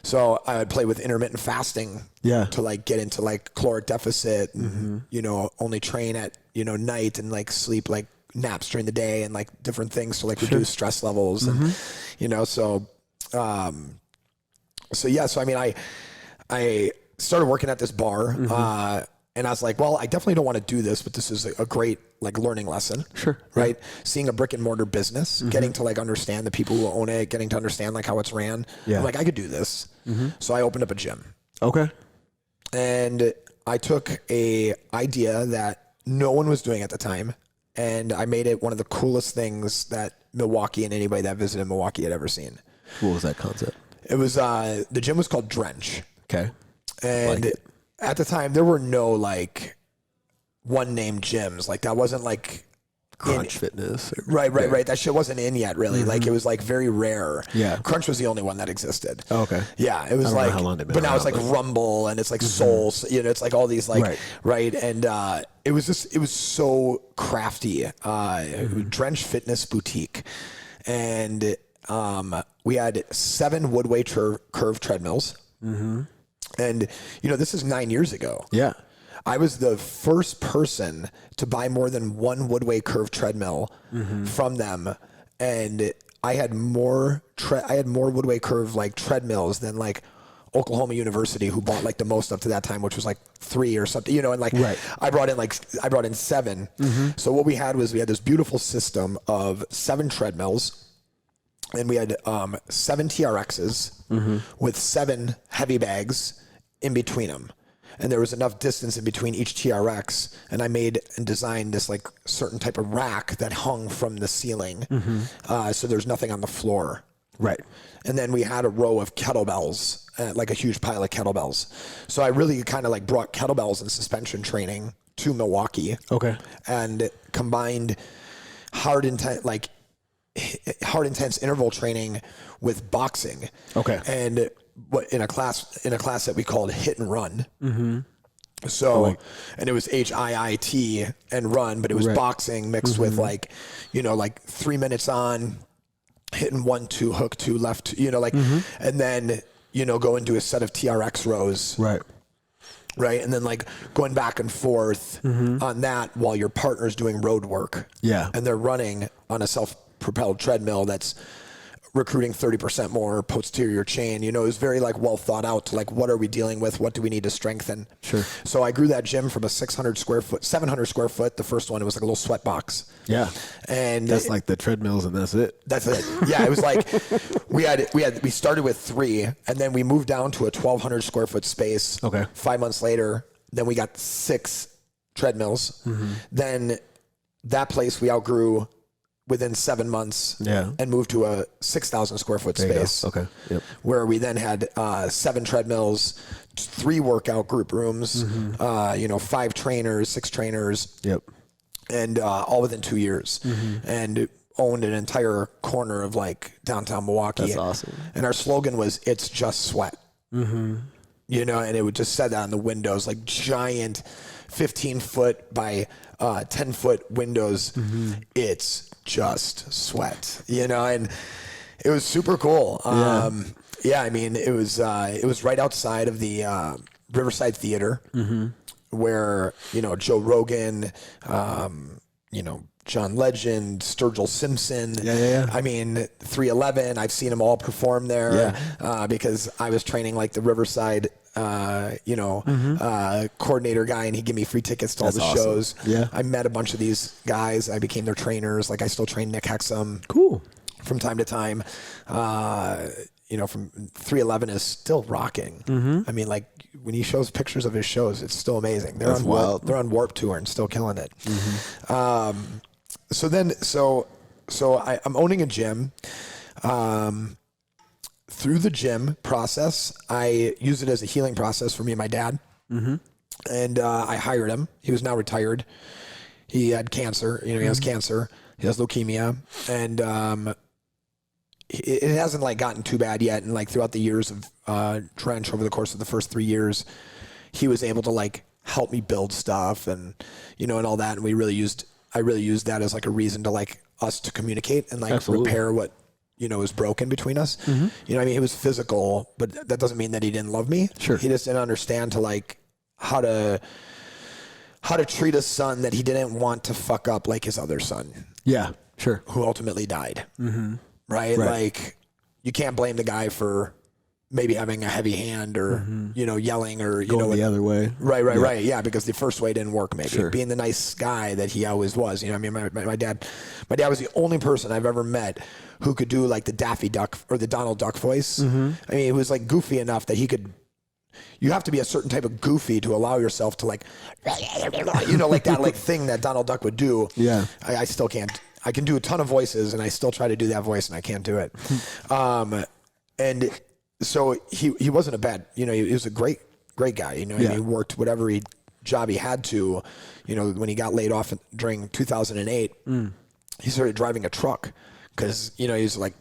So I would play with intermittent fasting to like get into like caloric deficit and, you know, only train at, you know, night and like sleep like naps during the day and like different things to like reduce stress levels. And, you know, so I mean, I started working at this bar, and I was like, well, I definitely don't want to do this, but this is a great like learning lesson. Sure. Right. Seeing a brick and mortar business, getting to like understand the people who own it, getting to understand like how it's ran. Yeah. I'm like, I could do this. So I opened up a gym. Okay. And I took a idea that no one was doing at the time, and I made it one of the coolest things that Milwaukee and anybody that visited Milwaukee had ever seen. What was that concept? It was, the gym was called Drench. Okay. And at the time, there were no like one name gyms. Like that wasn't like Crunch Fitness. Right. That shit wasn't in yet, really. Like it was like very rare. Yeah. Crunch was the only one that existed. Oh, okay. Yeah, it was I don't like, know how long they've been but now around, it's like but- Rumble and it's like Soul. You know, it's like all these like right. And it was so crafty. Drench Fitness Boutique, and we had 7 Woodway curve treadmills. And, you know, this is 9 years ago. Yeah. I was the first person to buy more than one Woodway curve treadmill from them. And I had more Woodway curve like treadmills than like Oklahoma University, who bought like the most up to that time, which was like 3 or something, you know, and like I brought in 7. So what we had this beautiful system of 7 treadmills. And we had 7 TRXs with 7 heavy bags in between them. And there was enough distance in between each TRX. And I made and designed this like certain type of rack that hung from the ceiling. So there's nothing on the floor. Right. And then we had a row of kettlebells, like a huge pile of kettlebells. So I really kind of like brought kettlebells and suspension training to Milwaukee. Okay. And combined hard intense interval training with boxing. Okay. And what in a class that we called hit and run. So, and it was HIIT and run, but it was boxing mixed with like, you know, like 3 minutes on, hitting 1, 2, hook 2, left 2, you know, like, and then, you know, go and do a set of TRX rows. Right. And then like going back and forth on that while your partner's doing road work. Yeah. And they're running on a self-propelled treadmill that's recruiting 30% more posterior chain. You know, it was very like well thought out to like, what are we dealing with? What do we need to strengthen? Sure. So I grew that gym from a 700 square foot. The first one, it was like a little sweat box. Yeah. And that's like the treadmills and that's it. That's it. Yeah. It was like, we started with 3 and then we moved down to a 1,200 square foot space. Okay. 5 months later, then we got 6 treadmills. Then that place we outgrew within 7 months and moved to a 6,000 square foot space. Okay. Yep. Where we then had 7 treadmills, 3 workout group rooms, 5 trainers, 6 trainers. Yep. And all within 2 years. And owned an entire corner of like downtown Milwaukee. That's awesome. And our slogan was, "It's just sweat." You know, and it would just said that on the windows, like giant 15-foot by 10-foot windows. It's just sweat, you know, and it was super cool. Yeah, I mean, it was right outside of the Riverside Theater, where, you know, Joe Rogan, you know, John Legend, Sturgill Simpson. I mean, 311. I've seen them all perform there because I was training like the Riverside, coordinator guy, and he'd give me free tickets to all the shows. Yeah. I met a bunch of these guys. I became their trainers. Like I still train Nick Hexum. Cool. From time to time. From 311 is still rocking. I mean, like when he shows pictures of his shows, it's still amazing. They're on Warped Tour and still killing it. So I'm owning a gym. Through the gym process, I use it as a healing process for me and my dad. And I hired him. He was now retired. He had cancer. You know, he has cancer. He has leukemia, and it hasn't like gotten too bad yet. And like throughout the years of Drench, over the course of the first 3 years, he was able to like help me build stuff and, you know, and all that. And I really used that as like a reason to like us to communicate and like repair what, was broken between us. You know what I mean? It was physical, but that doesn't mean that he didn't love me. Sure. He just didn't understand to like how to treat a son that he didn't want to fuck up like his other son. Yeah, sure. Who ultimately died. Right? Like you can't blame the guy for maybe having a heavy hand or, yelling or, Going the other way. Right. Yeah. Because the first way didn't work, maybe. Sure. Being the nice guy that he always was. You know what I mean? My dad was the only person I've ever met who could do like the Daffy Duck or the Donald Duck voice. I mean, it was like goofy enough that he could. You have to be a certain type of goofy to allow yourself to like, like that like thing that Donald Duck would do. Yeah. I still can't. I can do a ton of voices and I still try to do that voice and I can't do it. And so he wasn't a bad, he was a great guy. I mean, he worked whatever job he had to, when he got laid off during 2008, he started driving a truck because, he was like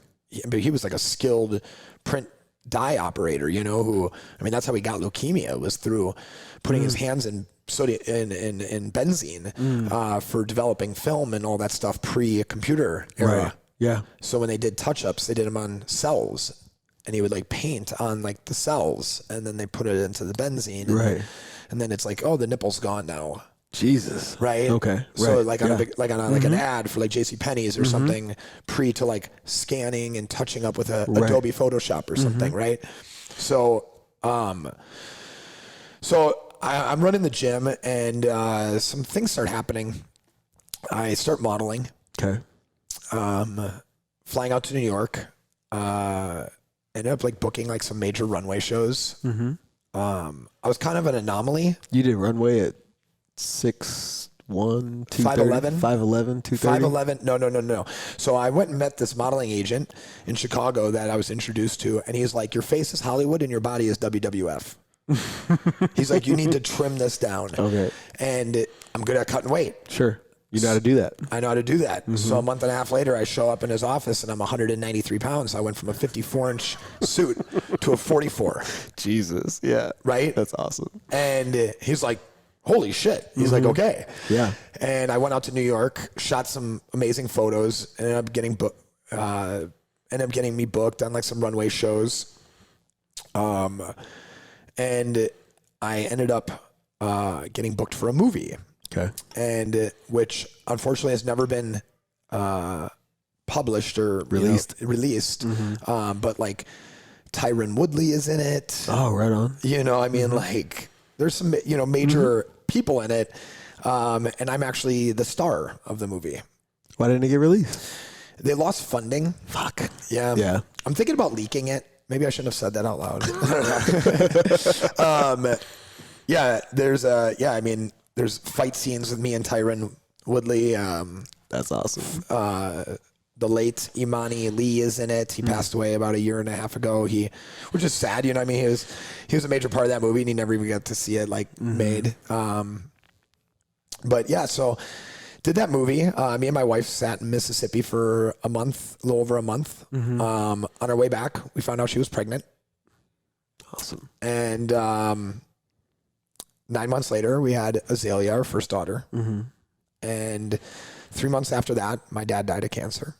a skilled print dye operator, that's how he got leukemia, was through putting his hands in sodium in benzene for developing film and all that stuff pre-computer era. Right. Yeah. So when they did touch-ups, they did them on cells. And he would like paint on like the cells, and then they put it into the benzene, and then it's like, oh, the nipple's gone now. Jesus. Right. Okay. So like on like an ad for like JCPenney's or something, pre to like scanning and touching up with Adobe Photoshop or something, right? So, I'm running the gym, and some things start happening. I start modeling. Okay. Flying out to New York. Ended up like booking like some major runway shows. I was kind of an anomaly. You did runway at 6'1", 5'11", 5'11", 230. 5'11". No. So I went and met this modeling agent in Chicago that I was introduced to, and he's like, "Your face is Hollywood and your body is WWF." He's like, "You need to trim this down." Okay. And I'm good at cutting weight. Sure. You know how to do that. I know how to do that. So a month and a half later, I show up in his office and I'm 193 pounds. I went from a 54-inch suit to a 44. Jesus. Yeah. Right? That's awesome. And he's like, holy shit. He's like, okay. Yeah. And I went out to New York, shot some amazing photos, ended up getting me booked on like some runway shows. And I ended up getting booked for a movie. Okay. And which unfortunately has never been published or released. But like Tyron Woodley is in it. Oh, right on. Like there's some major people in it. And I'm actually the star of the movie. Why didn't it get released? They lost funding. Fuck. Yeah. Yeah. I'm thinking about leaking it. Maybe I shouldn't have said that out loud. Yeah. There's fight scenes with me and Tyron Woodley. That's awesome. The late Imani Lee is in it. He passed away about a year and a half ago. Which is sad, He was a major part of that movie, and he never even got to see it made. But yeah, so did that movie. Me and my wife sat in Mississippi for a little over a month. On our way back, we found out she was pregnant. Awesome. And 9 months later, we had Azalea, our first daughter. And 3 months after that, my dad died of cancer.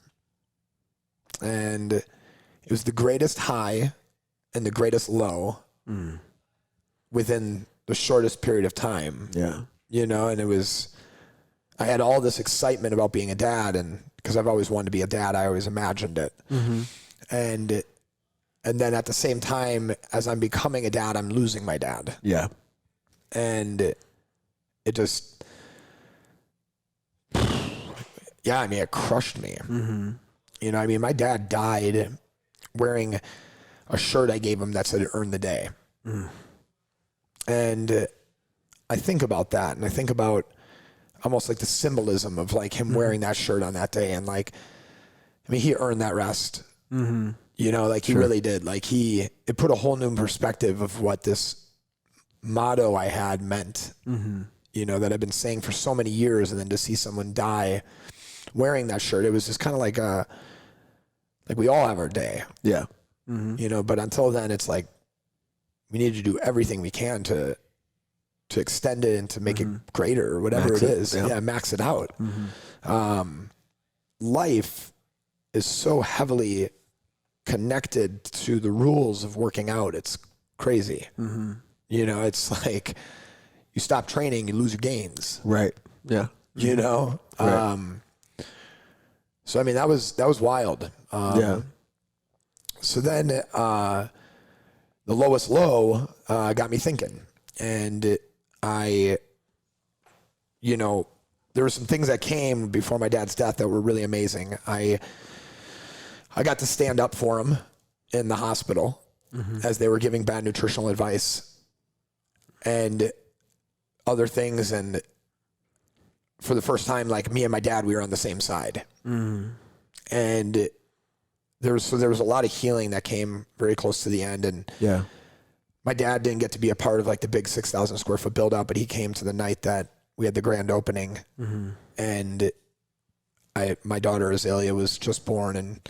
And it was the greatest high and the greatest low within the shortest period of time. Yeah. And I had all this excitement about being a dad, and because I've always wanted to be a dad, I always imagined it. And then at the same time, as I'm becoming a dad, I'm losing my dad. Yeah. And it just, it crushed me. My dad died wearing a shirt I gave him that said "Earn the Day." And I think about that, and I think about almost like the symbolism of like him wearing that shirt on that day. And he earned that rest. He really did. It put a whole new perspective of what this motto I had meant, that I've been saying for so many years, and then to see someone die wearing that shirt, it was just kind of like we all have our day. Yeah. But until then, it's like we need to do everything we can to extend it and to make it greater or whatever it is. Yeah, max it out. Life is so heavily connected to the rules of working out. It's crazy. You know, it's like you stop training, you lose your gains. Right. Yeah. You know? Right. So, I mean, that was wild. Yeah. So then the lowest low got me thinking. And you know, there were some things that came before my dad's death that were really amazing. I got to stand up for him in the hospital as they were giving bad nutritional advice and other things. And for the first time, like me and my dad, we were on the same side. And there was a lot of healing that came very close to the end. And Yeah. my dad didn't get to be a part of like the big 6,000 square foot build out, but he came to the night that we had the grand opening. And my daughter Azalea was just born, and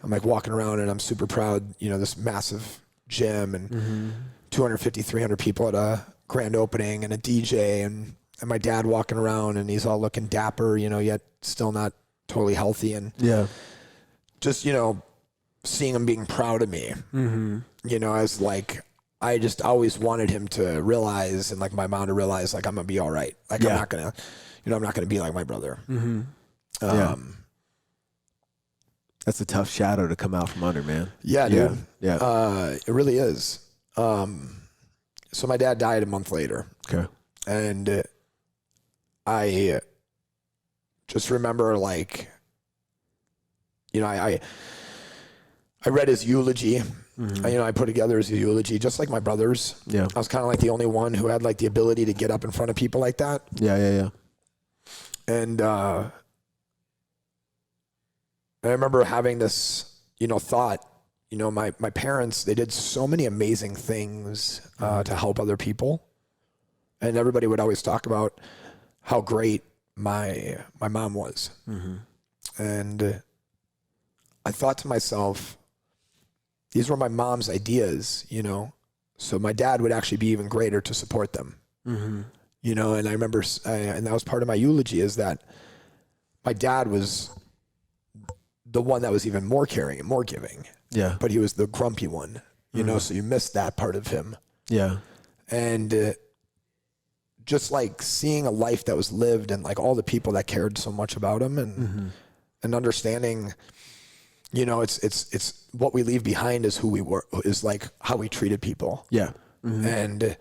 I'm like walking around and I'm super proud, you know, this massive gym and 250, 300 people at a grand opening and a DJ and my dad walking around and he's all looking dapper, you know, yet still not totally healthy. And Yeah. just, you know, seeing him being proud of me, you know, as like, I just always wanted him to realize, and like my mom to realize, like, I'm gonna be all right. Like, I'm not gonna, you know, I'm not gonna be like my brother. Yeah. That's a tough shadow to come out from under, man. Yeah, dude. Yeah. It really is. So my dad died a month later. Okay. And I just remember, like, you know, I read his eulogy. You know, I put together his eulogy just like my brother's. Yeah. I was kind of like the only one who had like the ability to get up in front of people like that. Yeah. And I remember having this, you know, thought, you know, my parents, they did so many amazing things to help other people. And everybody would always talk about how great my mom was. And I thought to myself, these were my mom's ideas, you know, so my dad would actually be even greater to support them. You know, and I remember, and that was part of my eulogy, is that my dad was the one that was even more caring and more giving. Yeah. But he was the grumpy one, you know, so you missed that part of him. Yeah. And just like seeing a life that was lived and like all the people that cared so much about him and understanding, you know, it's what we leave behind is who we were, is like how we treated people. Yeah. And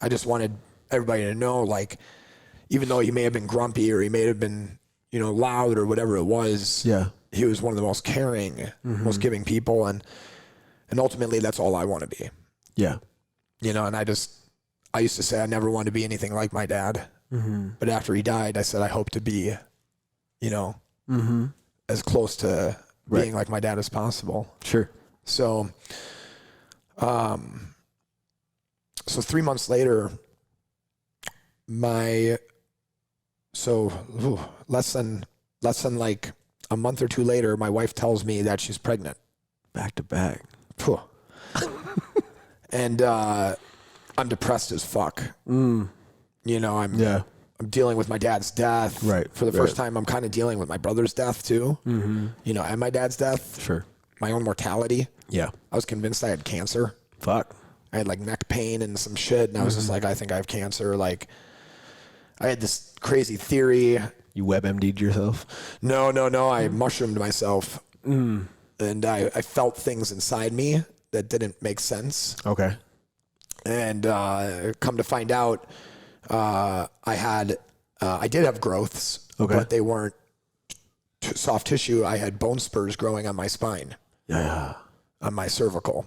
I just wanted everybody to know, like, even though he may have been grumpy or he may have been, you know, loud or whatever it was, he was one of the most caring, most giving people. And ultimately that's all I want to be. Yeah. You know, and I used to say I never wanted to be anything like my dad. But after he died, I said, I hope to be, you know, as close to being like my dad as possible. Sure. So, so 3 months later, less than like a month or two later, my wife tells me that she's pregnant. Back to back. And I'm depressed as fuck. You know, I'm dealing with my dad's death. Right. For the first time, I'm kind of dealing with my brother's death too. You know, and my dad's death. Sure. My own mortality. Yeah. I was convinced I had cancer. Fuck. I had like neck pain and some shit. And I was just like, I think I have cancer. Like, I had this crazy theory. You WebMD'd yourself? No. I mushroomed myself. And I felt things inside me that didn't make sense. Okay. And come to find out, I did have growths, but they weren't soft tissue. I had bone spurs growing on my spine. Yeah. On my cervical.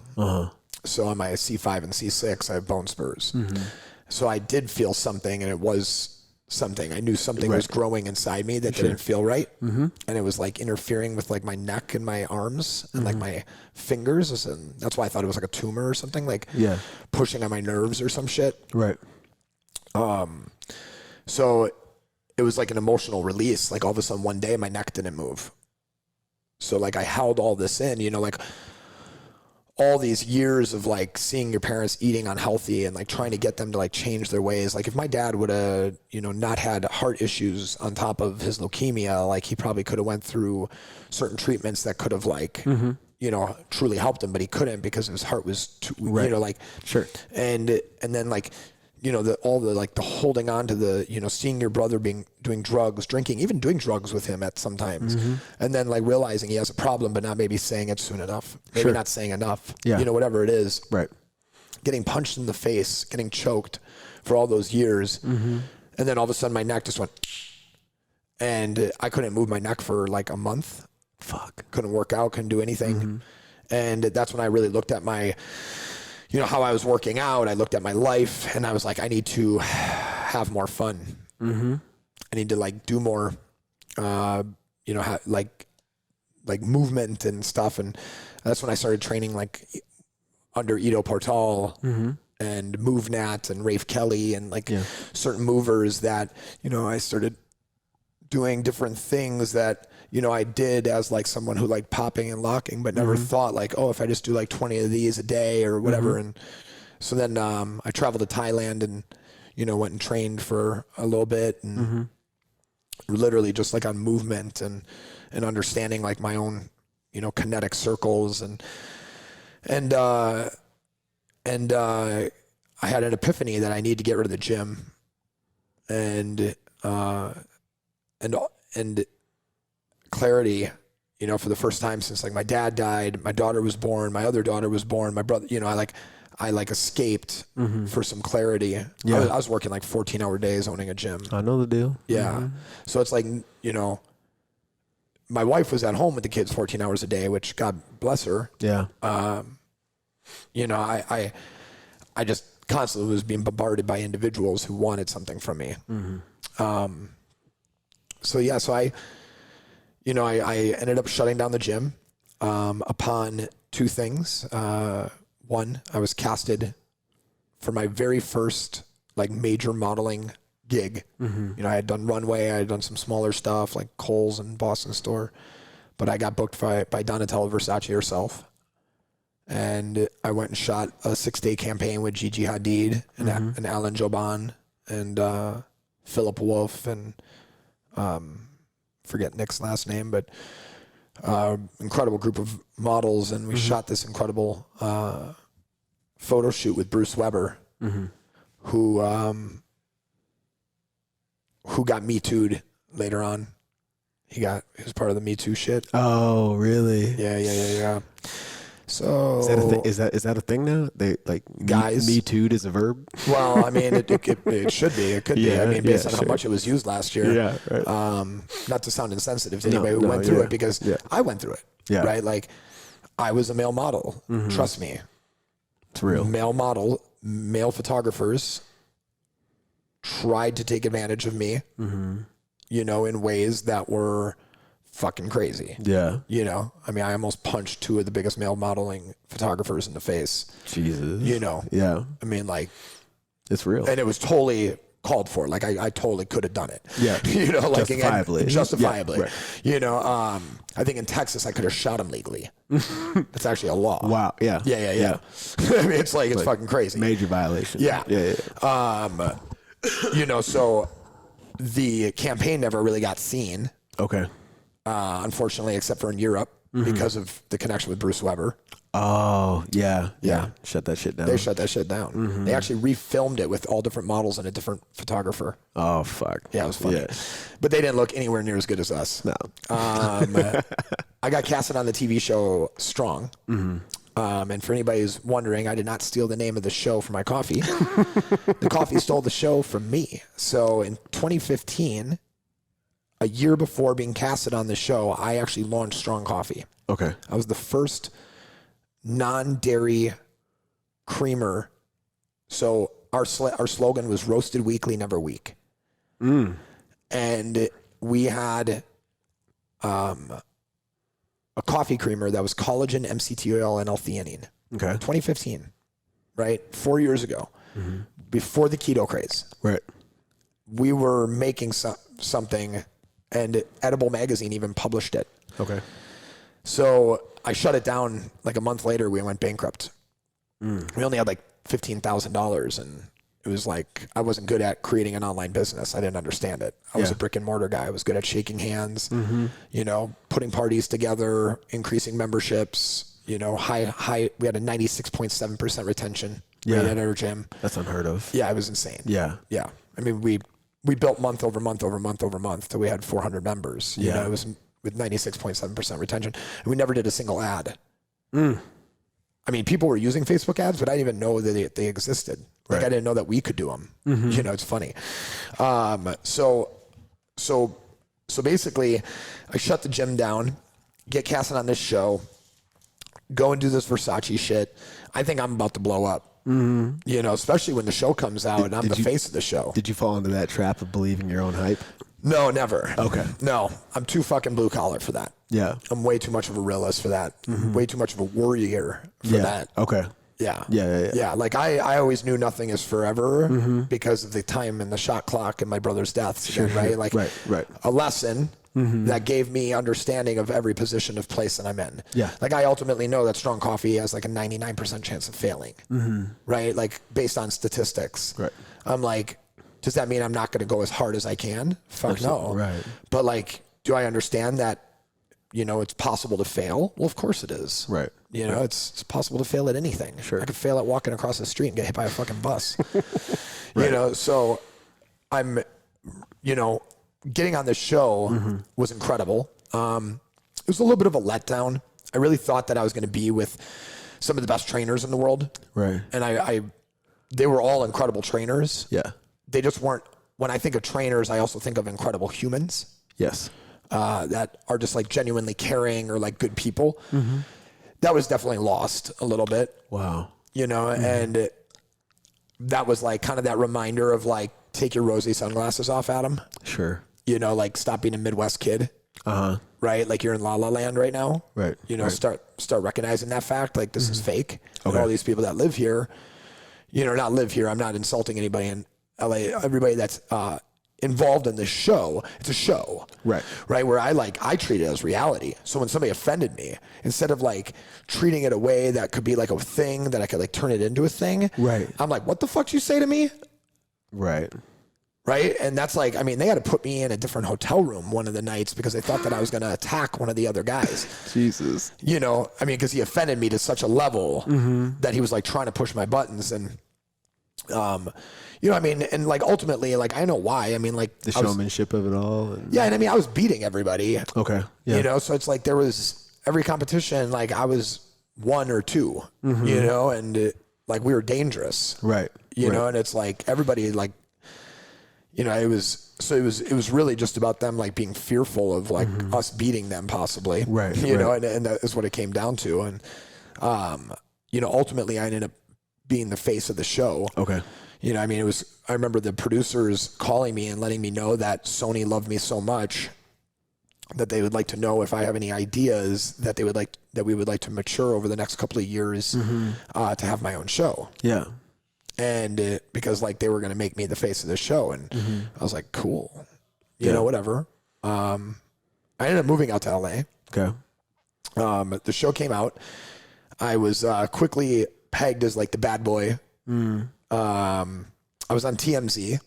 So on my C5 and C6, I have bone spurs. So I did feel something, and it was something. I knew something was growing inside me that didn't feel right. And it was like interfering with like my neck and my arms and like my fingers. And that's why I thought it was like a tumor or something, like pushing on my nerves or some shit. Right. So it was like an emotional release. Like all of a sudden one day my neck didn't move. So like I held all this in, you know, like all these years of like seeing your parents eating unhealthy and like trying to get them to like change their ways. Like if my dad would have, you know, not had heart issues on top of his leukemia, like he probably could have went through certain treatments that could have like, you truly helped him, but he couldn't because his heart was too, Sure. And then all the holding on to the, seeing your brother doing drugs, drinking, even doing drugs with him at sometimes. And then realizing he has a problem, but not maybe saying it soon enough, maybe not saying enough, whatever it is. Right. Getting punched in the face, getting choked for all those years. And then all of a sudden my neck just went, and I couldn't move my neck for a month. Fuck. Couldn't work out, couldn't do anything. And that's when I really looked at my, how I was working out. I looked at my life and I was like, I need to have more fun. I need to do more, movement and stuff. And that's when I started training under Ido Portal and MoveNat and Rafe Kelly and certain movers that, I started doing different things that, I did as someone who liked popping and locking, but never thought if I just do 20 of these a day or whatever. And so then I traveled to Thailand and, went and trained for a little bit and literally just on movement and understanding my own, kinetic circles and I had an epiphany that I need to get rid of the gym and clarity, for the first time since my dad died, my daughter was born, my other daughter was born, my brother, I escaped for some clarity. I was working 14-hour days owning a gym. I know the deal. Yeah. So it's my wife was at home with the kids 14 hours a day, which God bless her. Yeah. I just constantly was being bombarded by individuals who wanted something from me. So I ended up shutting down the gym upon two things. One, I was casted for my very first major modeling gig. I had done runway, I had done some smaller stuff like Kohl's and Boston Store, but I got booked by Donatella Versace herself. And I went and shot a 6-day campaign with Gigi Hadid and Alan Joban and Philip Wolf and forget Nick's last name, but incredible group of models. And we shot this incredible photo shoot with Bruce Weber, who got Me Too'd later on. He was part of the Me Too shit. Oh, really? Yeah. So is that a thing now? They guys Me Too'd is a verb. Well, I mean, it should be. It could be. I mean, based on how much it was used last year. Yeah. Right. Not to sound insensitive to anybody who went through it, because I went through it. Yeah. Right. I was a male model. Trust me. It's real. Male model, male photographers tried to take advantage of me. In ways that were fucking crazy. Yeah. I mean, I almost punched two of the biggest male modeling photographers in the face. Jesus. Yeah. I mean, it's real. And it was totally called for. I totally could have done it. Yeah. Justifiably. Yeah, right. I think in Texas I could have shot him legally. That's actually a law. Wow. Yeah. Yeah. I mean, it's fucking crazy. Major violation. Yeah. Yeah. So the campaign never really got seen. Okay. Unfortunately, except for in Europe because of the connection with Bruce Weber. Oh, yeah. Shut that shit down. They shut that shit down. They actually refilmed it with all different models and a different photographer. Oh, fuck. Yeah, it was funny. Yeah. But they didn't look anywhere near as good as us. No. I got casted on the TV show Strong. And for anybody who's wondering, I did not steal the name of the show from my coffee. The coffee stole the show from me. So in 2015, a year before being casted on the show, I actually launched Strong Coffee. Okay. I was the first non-dairy creamer. So our slogan was roasted weekly, never weak. And we had a coffee creamer that was collagen, MCT oil, and L-theanine. Okay. 2015, right? 4 years ago, before the keto craze. Right. We were making something, and Edible Magazine even published it. Okay. So I shut it down. A month later, we went bankrupt. We only had $15,000, and it was I wasn't good at creating an online business. I didn't understand it. I was a brick and mortar guy. I was good at shaking hands, putting parties together, increasing memberships, you know, high. We had a 96.7% retention rate at our gym. That's unheard of. Yeah, it was insane. Yeah. Yeah. I mean, we built month over month over month over month till we had 400 members. You know, it was with 96.7% retention. And we never did a single ad. I mean, people were using Facebook ads, but I didn't even know that they existed. Like, I didn't know that we could do them. You know, it's funny. So basically, I shut the gym down, get Casson on this show, go and do this Versace shit. I think I'm about to blow up. You know, especially when the show comes out and I'm the face of the show. Did you fall into that trap of believing your own hype? No, never. Okay. No, I'm too fucking blue collar for that. Yeah. I'm way too much of a realist for that. Way too much of a warrior for that. Okay. Yeah. Yeah. Like I always knew nothing is forever because of the time and the shot clock and my brother's deaths. Right. Like a lesson that gave me understanding of every position of place that I'm in. Yeah. Like I ultimately know that strong coffee has like a 99% chance of failing. Right. Like based on statistics. Right. I'm like, does that mean I'm not going to go as hard as I can? Fuck no. Right. But like, do I understand that, you know, it's possible to fail? Well, of course it is. Right. You know, it's possible to fail at anything. Sure. I could fail at walking across the street and get hit by a fucking bus. You know, so I'm, you know, getting on this show was incredible. It was a little bit of a letdown. I really thought that I was going to be with some of the best trainers in the world. Right. And they were all incredible trainers. Yeah. They just weren't, when I think of trainers, I also think of incredible humans. Yes. That are just like genuinely caring or like good people. That was definitely lost a little bit. Wow. You know, and that was like kind of that reminder of like, take your rosy sunglasses off, Adam. Sure. You know, like stop being a Midwest kid. Right? Like you're in La La Land right now. Right. You know, start recognizing that fact. Like this is fake. Okay. And all these people that live here, you know, not live here. I'm not insulting anybody in LA. Everybody that's involved in this show, it's a show. Right. Right. Where I treat it as reality. So when somebody offended me, instead of like treating it a way that could be like a thing that I could like turn it into a thing. Right. I'm like, what the fuck did you say to me? Right. Right. And that's like, I mean, they had to put me in a different hotel room one of the nights because they thought that I was going to attack one of the other guys. Jesus. You know, I mean, because he offended me to such a level that he was like trying to push my buttons. And, you know, I mean, and like ultimately, like, I know why. I mean, like the showmanship of it all. And... Yeah. And I mean, I was beating everybody. Okay. Yeah. You know, so it's like there was every competition, like I was 1 or 2, you know, and like we were dangerous. Right. You know, and it's like everybody like, you know, it was really just about them like being fearful of like us beating them possibly. Right. You know, and that is what it came down to. And, you know, ultimately I ended up being the face of the show. Okay. You know, I mean, I remember the producers calling me and letting me know that Sony loved me so much that they would like to know if I have any ideas that we would like to mature over the next couple of years, to have my own show. Yeah. And because like they were going to make me the face of the show. And I was like, cool, you know, whatever. I ended up moving out to LA. Okay. The show came out. I was quickly pegged as like the bad boy. I was on TMZ.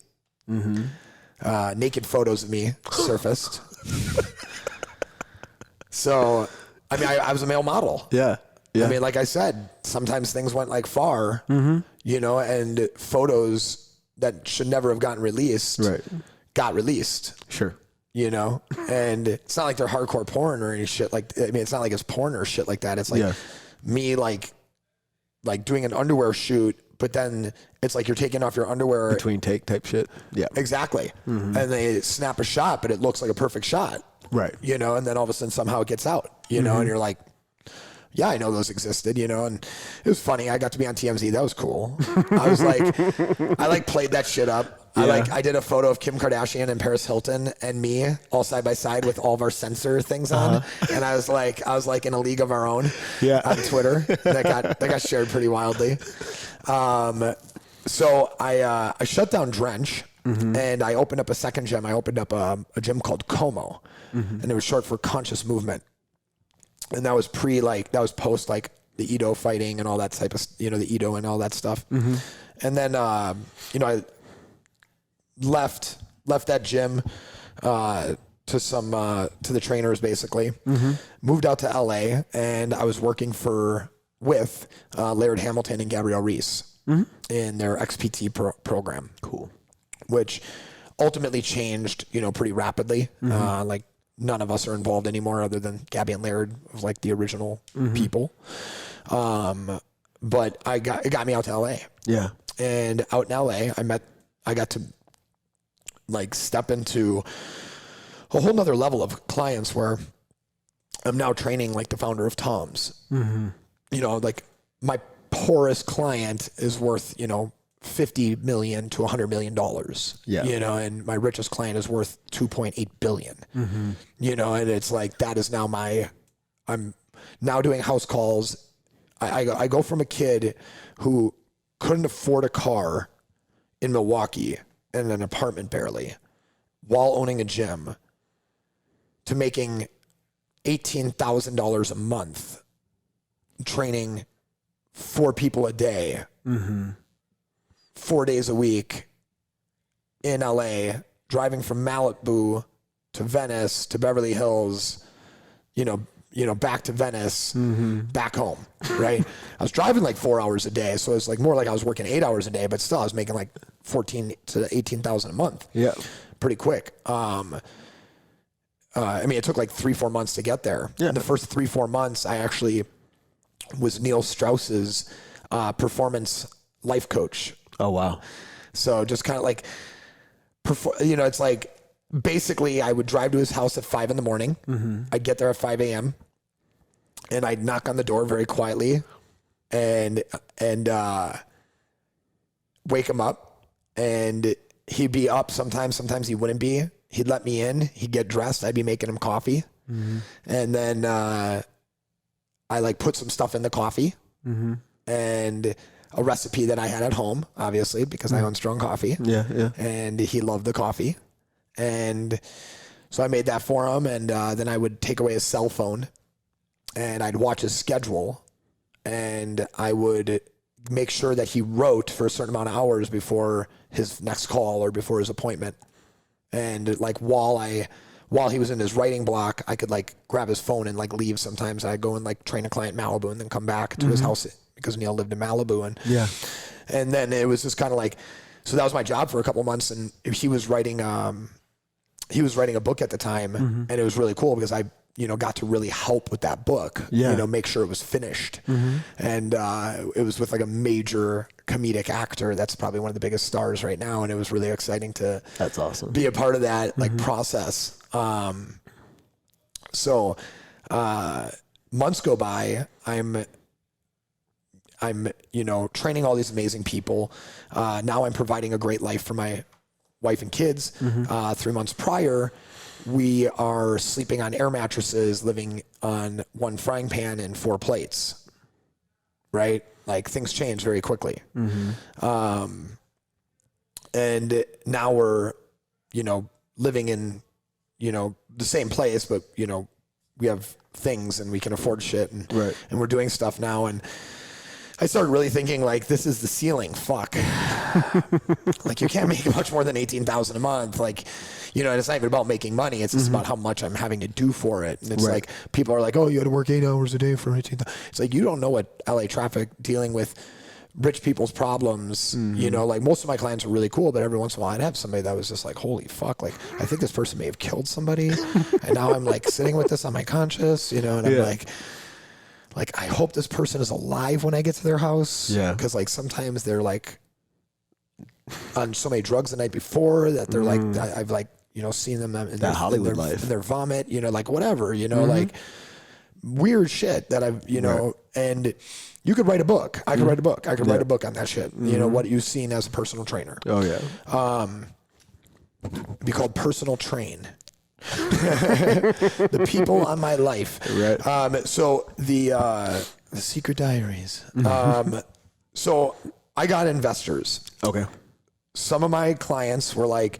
Naked photos of me surfaced. So, I mean, I was a male model. Yeah. Yeah. I mean, like I said, sometimes things went like far, you know, and photos that should never have gotten released got released. Sure. You know, and it's not like they're hardcore porn or any shit like, I mean, it's not like it's porn or shit like that. It's like me like doing an underwear shoot, but then it's like you're taking off your underwear. Between take type shit. Yeah. Exactly. And they snap a shot, but it looks like a perfect shot. Right. You know, and then all of a sudden somehow it gets out, you know, and you're like, yeah, I know those existed, you know, and it was funny. I got to be on TMZ. That was cool. I was like, I like played that shit up. Yeah. I did a photo of Kim Kardashian and Paris Hilton and me all side by side with all of our censor things on. And I was like in a league of our own on Twitter that got shared pretty wildly. So I shut down Drench and I opened up a second gym. I opened up a gym called Como and it was short for Conscious Movement. And that was post like the Ito fighting and all that type of, you know, the Ito and all that stuff. And then, you know, I left that gym, to the trainers basically. Moved out to LA, and I was working with Laird Hamilton and Gabrielle Reese in their XPT program. Cool. Which ultimately changed, pretty rapidly. Like none of us are involved anymore other than Gabby and Laird, was like the original people. But it got me out to LA. Yeah. And out in LA, I got to like step into a whole nother level of clients where I'm now training like the founder of Tom's. Like my poorest client is worth, $50 million to $100 million. Yeah. And my richest client is worth $2.8 billion. And it's like, that is now I'm now doing house calls. I go from a kid who couldn't afford a car in Milwaukee and an apartment barely while owning a gym to making $18,000 a month training 4 people a day, 4 days a week in LA, driving from Malibu to Venice to Beverly Hills, back to Venice, back home, right? I was driving like 4 hours a day. So it's like more like I was working 8 hours a day, but still I was making like 14 to 18,000 a month. Yeah. Pretty quick. It took like 3-4 months to get there. Yeah. In the first 3-4 months, I actually was Neil Strauss's performance life coach. Oh, wow. So just kind of like, it's like basically I would drive to his house at 5 a.m. I'd get there at 5 a.m. and I'd knock on the door very quietly and wake him up, and he'd be up sometimes he wouldn't be. He'd let me in, he'd get dressed, I'd be making him coffee. And then I like put some stuff in the coffee and a recipe that I had at home, obviously, because I own Strong Coffee. Yeah. And he loved the coffee. And so I made that for him. And then I would take away his cell phone and I'd watch his schedule, and I would make sure that he wrote for a certain amount of hours before his next call or before his appointment. And like while he was in his writing block, I could like grab his phone and like leave. Sometimes I'd go and like train a client in Malibu and then come back to his house because Neil lived in Malibu. And then it was just kind of like, so that was my job for a couple months. And he was writing a book at the time, and it was really cool because I, got to really help with that book, make sure it was finished. And it was with like a major comedic actor that's probably one of the biggest stars right now, and it was really exciting to That's awesome. be a part of that like process. So months go by, I'm training all these amazing people. Now I'm providing a great life for my wife and kids. 3 months prior, we are sleeping on air mattresses, living on 1 frying pan and 4 plates, right? Like things change very quickly. And now we're, living in, the same place, but, we have things and we can afford shit, and we're doing stuff now. And I started really thinking like, this is the ceiling. Fuck. Like you can't make much more than 18,000 a month. Like, and it's not even about making money. It's just about how much I'm having to do for it. And it's like, people are like, oh, you had to work 8 hours a day for 18,000. It's like, you don't know what LA traffic dealing with rich people's problems, like most of my clients are really cool, but every once in a while I'd have somebody that was just like, holy fuck, like I think this person may have killed somebody. And now I'm like sitting with this on my conscience, and I'm like, I hope this person is alive when I get to their house. Yeah. Cause like sometimes they're like on so many drugs the night before that they're like, I've like, seen them in that Hollywood life, in their vomit, like whatever, like weird shit that I've, and you could write a book. I could write a book. I could write a book on that shit. What you've seen as a personal trainer. Oh yeah. It'd be called Personal Train. The people on my life. Right. So the Secret Diaries. So I got investors. Okay. Some of my clients were like,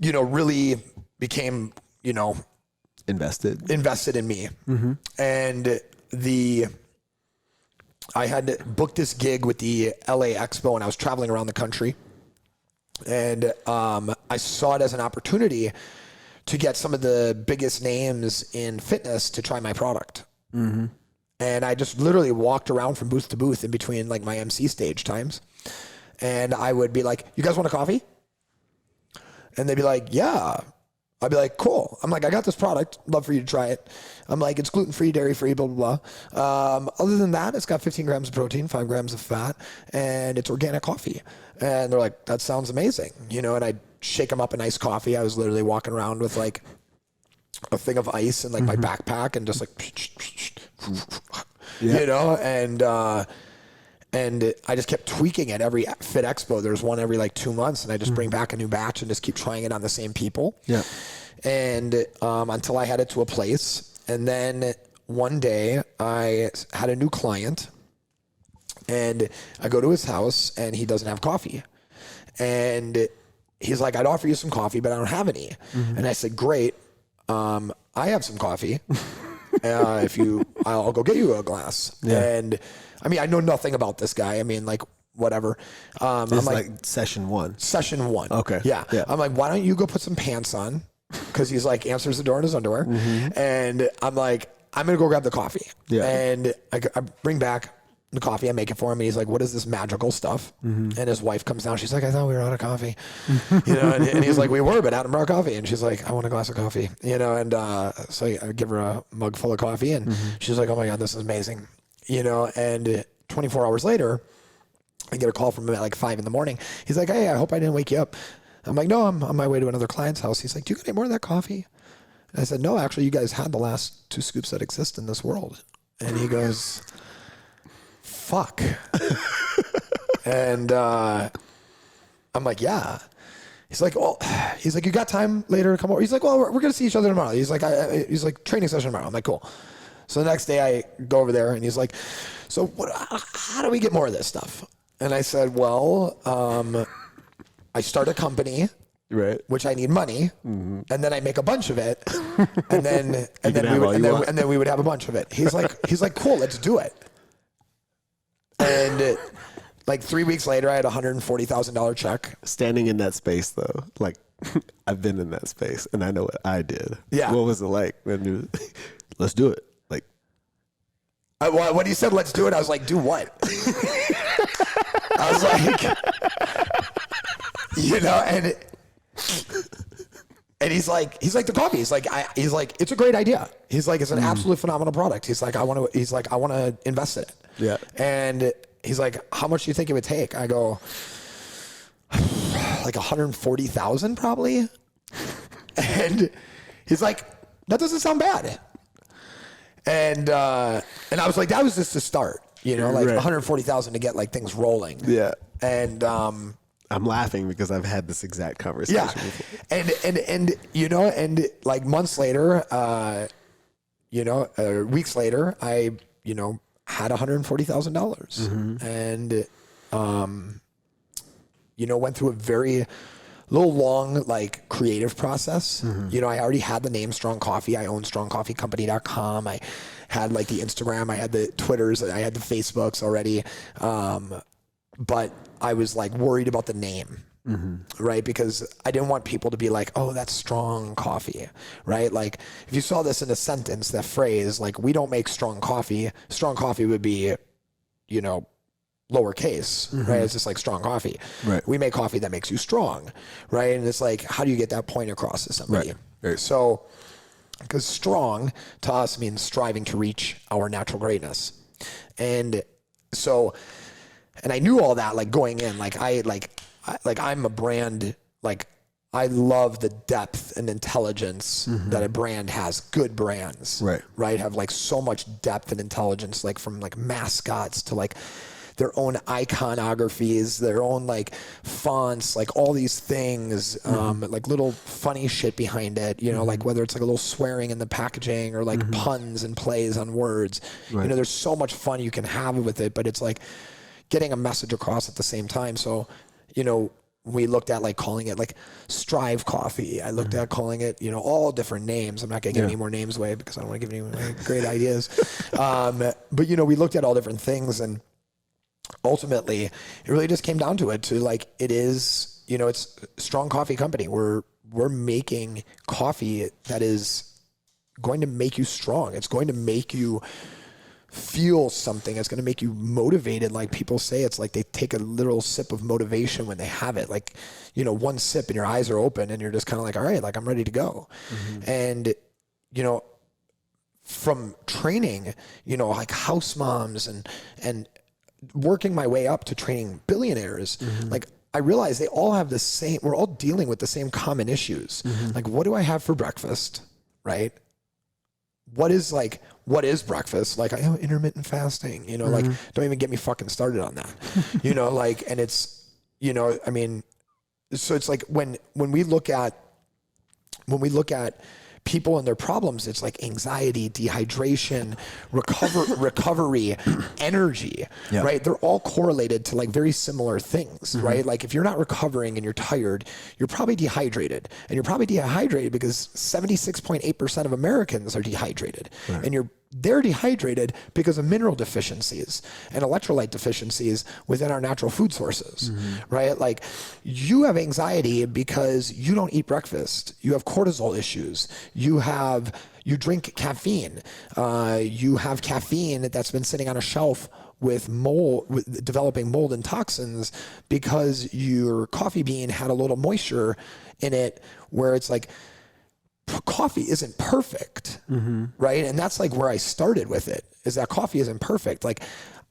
really became, invested in me. And I had booked this gig with the LA Expo, and I was traveling around the country, And I saw it as an opportunity to get some of the biggest names in fitness to try my product. Mm-hmm. And I just literally walked around from booth to booth in between like my MC stage times. And I would be like, you guys want a coffee? And they'd be like, yeah. I'd be like, cool. I'm like, I got this product. Love for you to try it. I'm like, it's gluten-free, dairy-free, blah, blah, blah. Other than that, it's got 15 grams of protein, 5 grams of fat, and it's organic coffee. And they're like, that sounds amazing. You know, and I'd shake them up in iced coffee. I was literally walking around with like a thing of ice and like my backpack and just like, you know, and I just kept tweaking it every Fit Expo. There's one every like 2 months, and I just bring back a new batch and just keep trying it on the same people. Yeah. And until I had it to a place. And then one day I had a new client, and I go to his house, and he doesn't have coffee. And he's like, I'd offer you some coffee, but I don't have any. And I said, great. I have some coffee. I'll go get you a glass. Yeah. And I mean, I know nothing about this guy. I mean, like, whatever. I'm like session one. Session one. Okay. Yeah. I'm like, why don't you go put some pants on? Because he's like, answers the door in his underwear. And I'm like, I'm going to go grab the coffee. Yeah. And I bring back the coffee. I make it for him. And he's like, what is this magical stuff? And his wife comes down. She's like, I thought we were out of coffee. You know, and he's like, we were, but Adam brought coffee. And she's like, I want a glass of coffee. You know, and so I give her a mug full of coffee. And she's like, oh my God, this is amazing. You know, and 24 hours later, I get a call from him at like 5 a.m. He's like, hey, I hope I didn't wake you up. I'm like, no, I'm on my way to another client's house. He's like, do you got any more of that coffee? And I said, no, actually, you guys had the last 2 scoops that exist in this world. And he goes, fuck. And I'm like, yeah. He's like, well, you got time later to come over? He's like, well, we're going to see each other tomorrow. He's like, training session tomorrow. I'm like, cool. So the next day I go over there, and he's like, so how do we get more of this stuff? And I said, well, I start a company, right, which I need money, and then I make a bunch of it, and then we would have a bunch of it. He's like, cool, let's do it. And like 3 weeks later, I had a $140,000 check. Standing in that space, though, like I've been in that space, and I know what I did. Yeah. What was it like when you? Let's do it. Like, when he said let's do it, I was like, do what? I was like, you know, and he's like the coffee. He's like, it's a great idea. He's like, it's an absolutely phenomenal product. He's like, I want to invest in it. Yeah. And he's like, how much do you think it would take? I go, like 140,000 probably. And he's like, that doesn't sound bad. And I was like, that was just the start, you know, like 140,000 to get like things rolling. Yeah. And I'm laughing because I've had this exact conversation before. And you know, and like months later, you know, weeks later, I, you know, had $140,000 and, you know, went through a very little long, like creative process. You know, I already had the name Strong Coffee. I owned strongcoffeecompany.com. I had like the Instagram, I had the Twitters, I had the Facebooks already. But I was like worried about the name, right? Because I didn't want people to be like, oh, that's Strong Coffee, right? Like if you saw this in a sentence, that phrase, like we don't make strong coffee would be, you know, lowercase, right? It's just like Strong Coffee. Right. We make coffee that makes you strong, right? And it's like, how do you get that point across to somebody? Right. So, because strong to us means striving to reach our natural greatness. And so, and I knew all that, like going in, I'm a brand, like I love the depth and intelligence that a brand has. Good brands, right? Have like so much depth and intelligence, like from like mascots to like their own iconographies, their own like fonts, like all these things, like little funny shit behind it, you know, like whether it's like a little swearing in the packaging or like puns and plays on words, you know, there's so much fun you can have with it, but it's like getting a message across at the same time. So, you know, we looked at like calling it like Strive Coffee. I looked at calling it, you know, all different names. I'm not going to give any more names away because I don't want to give any great ideas. But, you know, we looked at all different things, and ultimately it really just came down to it, to like, it is it's Strong Coffee Company. We're making coffee that is going to make you strong. It's going to make you feel something. It's going to make you motivated. Like people say, it's like they take a literal sip of motivation when they have it. Like, one sip and your eyes are open and you're just kind of like, all right, like I'm ready to go. And, from training, like house moms and working my way up to training billionaires, like I realized they all have we're all dealing with the same common issues. Like, what do I have for breakfast? Right? What is breakfast? Like, I have intermittent fasting, like, don't even get me fucking started on that, like, and it's, I mean, so it's like when we look at people and their problems, it's like anxiety, dehydration, recovery, energy, right? They're all correlated to like very similar things, right? Like if you're not recovering and you're tired, you're probably dehydrated, and you're probably dehydrated because 76.8% of Americans are dehydrated, and they're dehydrated because of mineral deficiencies and electrolyte deficiencies within our natural food sources, right? Like you have anxiety because you don't eat breakfast. You have cortisol issues. You drink caffeine. You have caffeine that's been sitting on a shelf with developing mold and toxins because your coffee bean had a little moisture in it where it's like, coffee isn't perfect, right? And that's like where I started with it, is that coffee isn't perfect. Like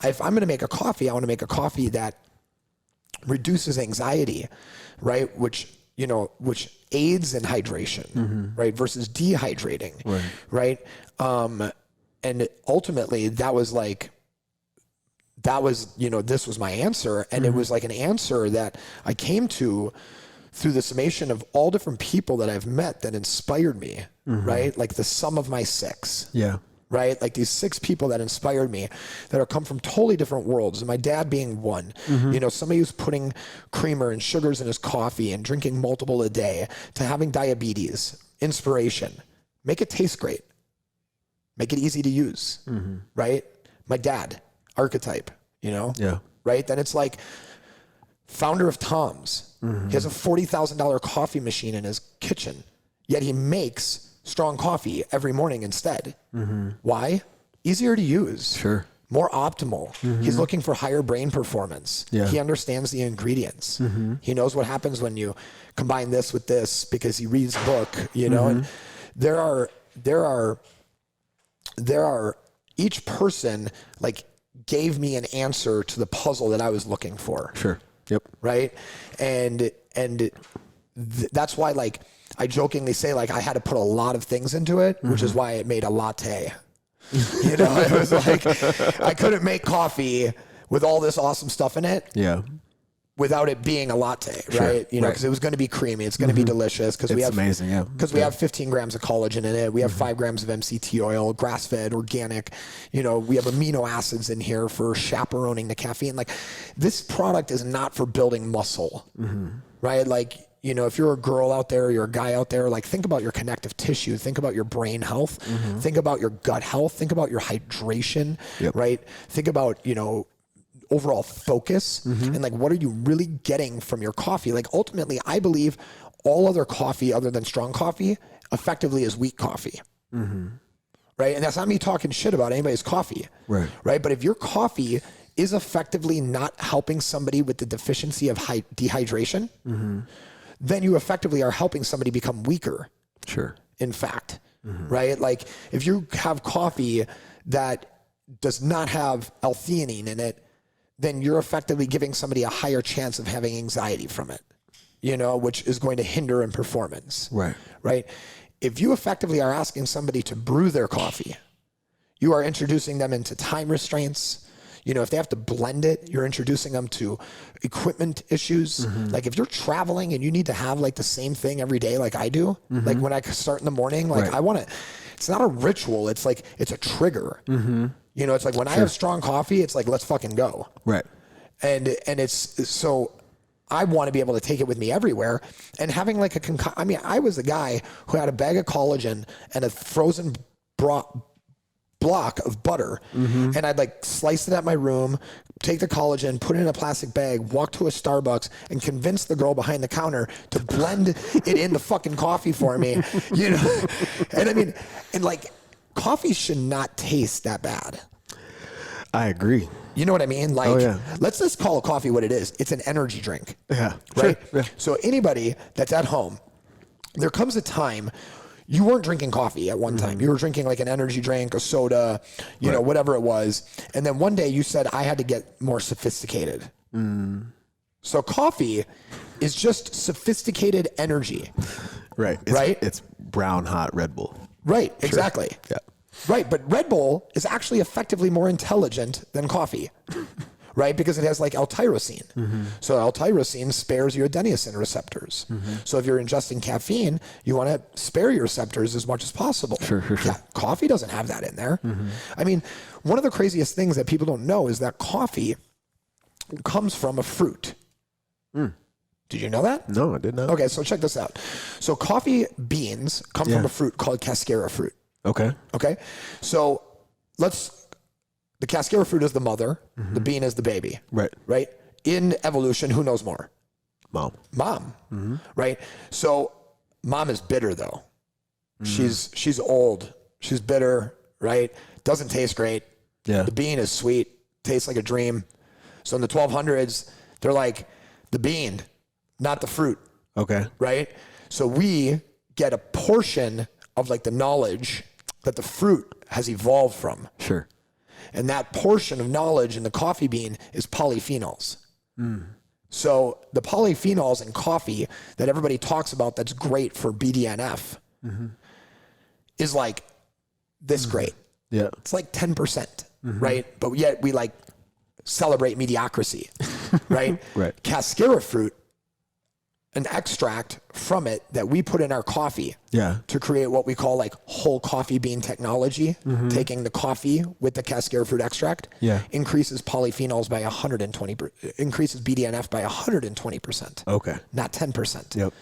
if I'm going to make a coffee, I want to make a coffee that reduces anxiety, right? Which aids in hydration, right? Versus dehydrating, right? And ultimately this was my answer. And it was like an answer that I came to through the summation of all different people that I've met that inspired me, right? Like the sum of my 6. Yeah. Right? Like these 6 people that inspired me that are come from totally different worlds. And my dad being one, somebody who's putting creamer and sugars in his coffee and drinking multiple a day, to having diabetes, inspiration, make it taste great, make it easy to use, right? My dad, archetype, right? Then it's like founder of Tom's. He has a $40,000 coffee machine in his kitchen, yet he makes strong coffee every morning instead. Why? Easier to use. Sure. More optimal. He's looking for higher brain performance. Yeah. He understands the ingredients. He knows what happens when you combine this with this because he reads a book, and there are each person like gave me an answer to the puzzle that I was looking for. Sure. Yep. Right. And that's why, like, I jokingly say, like, I had to put a lot of things into it, which is why it made a latte. It was like, I couldn't make coffee with all this awesome stuff in it. Yeah. Without it being a latte, right? Because it was going to be creamy. It's going to be delicious because we have amazing, because we have 15 grams of collagen in it. We have 5 grams of MCT oil, grass-fed, organic. We have amino acids in here for chaperoning the caffeine. Like, this product is not for building muscle, right? Like, if you're a girl out there, you're a guy out there, like, think about your connective tissue, think about your brain health, think about your gut health, think about your hydration, right? Think about, overall focus and like, what are you really getting from your coffee? Like, ultimately, I believe all other coffee other than strong coffee effectively is weak coffee. Right. And that's not me talking shit about anybody's coffee. Right. Right. But if your coffee is effectively not helping somebody with the deficiency of dehydration, then you effectively are helping somebody become weaker. Sure. In fact, right? Like, if you have coffee that does not have L-theanine in it, then you're effectively giving somebody a higher chance of having anxiety from it, which is going to hinder in performance. Right. Right. If you effectively are asking somebody to brew their coffee, you are introducing them into time restraints. If they have to blend it, you're introducing them to equipment issues. Like, if you're traveling and you need to have like the same thing every day, like I do, like when I start in the morning, like I want to, it's not a ritual. It's like, it's a trigger. It's like when I have strong coffee, it's like, let's fucking go. Right. And it's so I want to be able to take it with me everywhere, and having like I was the guy who had a bag of collagen and a frozen block of butter, and I'd like slice it at my room, take the collagen, put it in a plastic bag, walk to a Starbucks, and convince the girl behind the counter to blend it into fucking coffee for me, you know? And I mean, and like, coffee should not taste that bad. I agree. You know what I mean? Like, let's just call coffee what it is. It's an energy drink. Yeah. Right? Sure. Yeah. So anybody that's at home, there comes a time you weren't drinking coffee at one time. You were drinking like an energy drink, a soda, you know, whatever it was. And then one day you said, I had to get more sophisticated. So coffee is just sophisticated energy. Right. It's brown, hot Red Bull. Sure. Exactly. Yeah. Right. But Red Bull is actually effectively more intelligent than coffee. Right? Because it has like L-tyrosine. So L-tyrosine spares your adenosine receptors. So if you're ingesting caffeine, you want to spare your receptors as much as possible. Sure. Yeah, coffee doesn't have that in there. I mean, one of the craziest things that people don't know is that coffee comes from a fruit. Did you know that? No, I did not. Okay, so check this out. So coffee beans come from a fruit called cascara fruit. Okay. So the cascara fruit is the mother, the bean is the baby. Right? In evolution, who knows more? Mom. Right? So mom is bitter though. She's old. She's bitter, right? Doesn't taste great. Yeah. The bean is sweet, tastes like a dream. So in the 1200s, they're like, the bean, not the fruit. Okay. Right? So we get a portion of like the knowledge that the fruit has evolved from. Sure. And that portion of knowledge in the coffee bean is polyphenols. So the polyphenols in coffee that everybody talks about that's great for BDNF is like this great. Yeah. It's like 10%, right? But yet we like celebrate mediocrity, right? Right. Cascara fruit, an extract from it that we put in our coffee to create what we call like whole coffee bean technology, taking the coffee with the cascara fruit extract, increases polyphenols by 120, increases BDNF by 120%. Okay. Not 10%. Yep.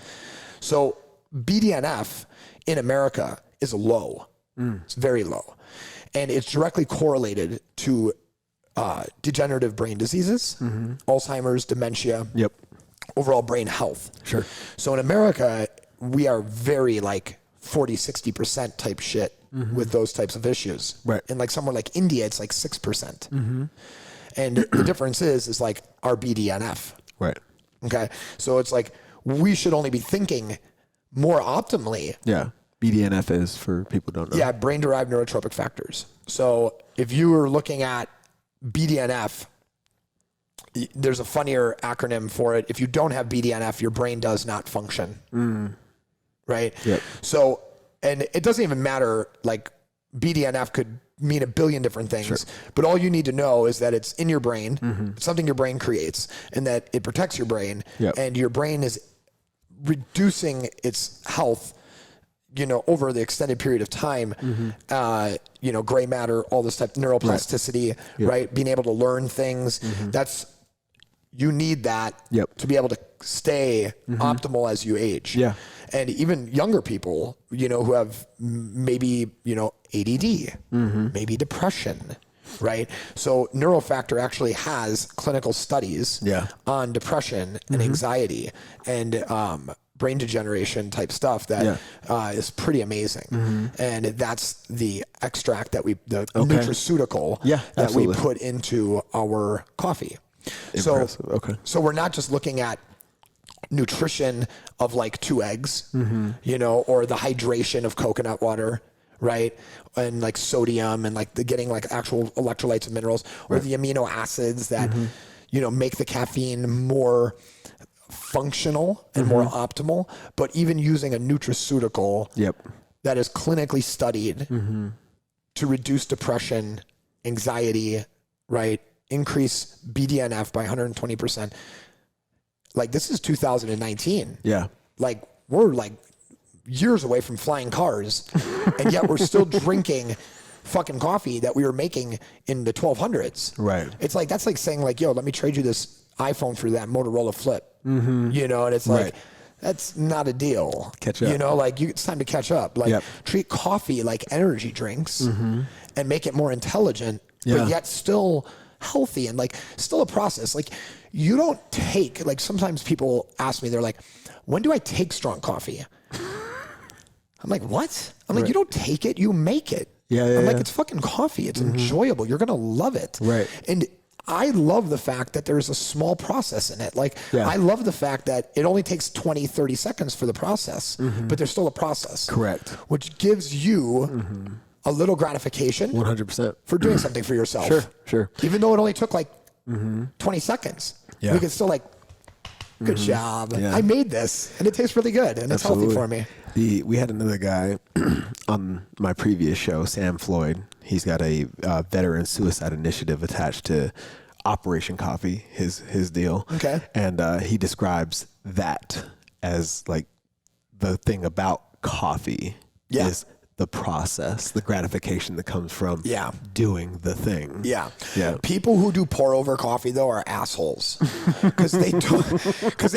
So BDNF in America is low. It's very low. And it's directly correlated to degenerative brain diseases, Alzheimer's, dementia, overall brain health. Sure. So in America, we are very like 40, 60% type shit with those types of issues. Right. And like somewhere like India, it's like 6%. And the difference is like our BDNF. Right. Okay. So it's like we should only be thinking more optimally. Yeah. BDNF is, for people who don't know. Yeah, brain-derived neurotropic factors. So if you were looking at BDNF, there's a funnier acronym for it. If you don't have BDNF, your brain does not function. Right? Yep. So, and it doesn't even matter, like BDNF could mean a billion different things, but all you need to know is that it's in your brain, something your brain creates, and that it protects your brain, and your brain is reducing its health, you know, over the extended period of time, you know, gray matter, all this stuff, neuroplasticity, right? Being able to learn things. You need that to be able to stay optimal as you age. Yeah. And even younger people, you know, who have maybe, you know, ADD, maybe depression, right? So Neurofactor actually has clinical studies on depression and anxiety and brain degeneration type stuff that is pretty amazing. And that's the extract that the nutraceutical that we put into our coffee. Impressive. So we're not just looking at nutrition of like 2 eggs, you know, or the hydration of coconut water, right? And like sodium and like getting like actual electrolytes and minerals, or the amino acids that, you know, make the caffeine more functional and more optimal, but even using a nutraceutical that is clinically studied to reduce depression, anxiety, right? Increase BDNF by 120%. Like, this is 2019. Yeah. Like, we're like years away from flying cars, and yet we're still drinking fucking coffee that we were making in the 1200s. Right. It's like, that's like saying like, yo, let me trade you this iPhone for that Motorola Flip. You know, and it's like, that's not a deal. Catch up. You know, like it's time to catch up. Like treat coffee like energy drinks and make it more intelligent, but yet still healthy and like still a process. Like you don't take, like sometimes people ask me, they're like, when do I take strong coffee? I'm like, what? I'm like, you don't take it, you make it. I'm like, it's fucking coffee. It's enjoyable. You're going to love it. Right. And I love the fact that there's a small process in it. Like, I love the fact that it only takes 20, 30 seconds for the process, but there's still a process. Correct. Which gives you a little gratification 100% for doing something for yourself. Sure. Even though it only took like 20 seconds. You can still like, good job. I made this and it tastes really good and it's healthy for me. We had another guy on my previous show, Sam Floyd. He's got a veteran suicide initiative attached to Operation Coffee, his deal. Okay. And he describes that as like the thing about coffee is the process, the gratification that comes from doing the thing. Yeah. People who do pour over coffee though are assholes because they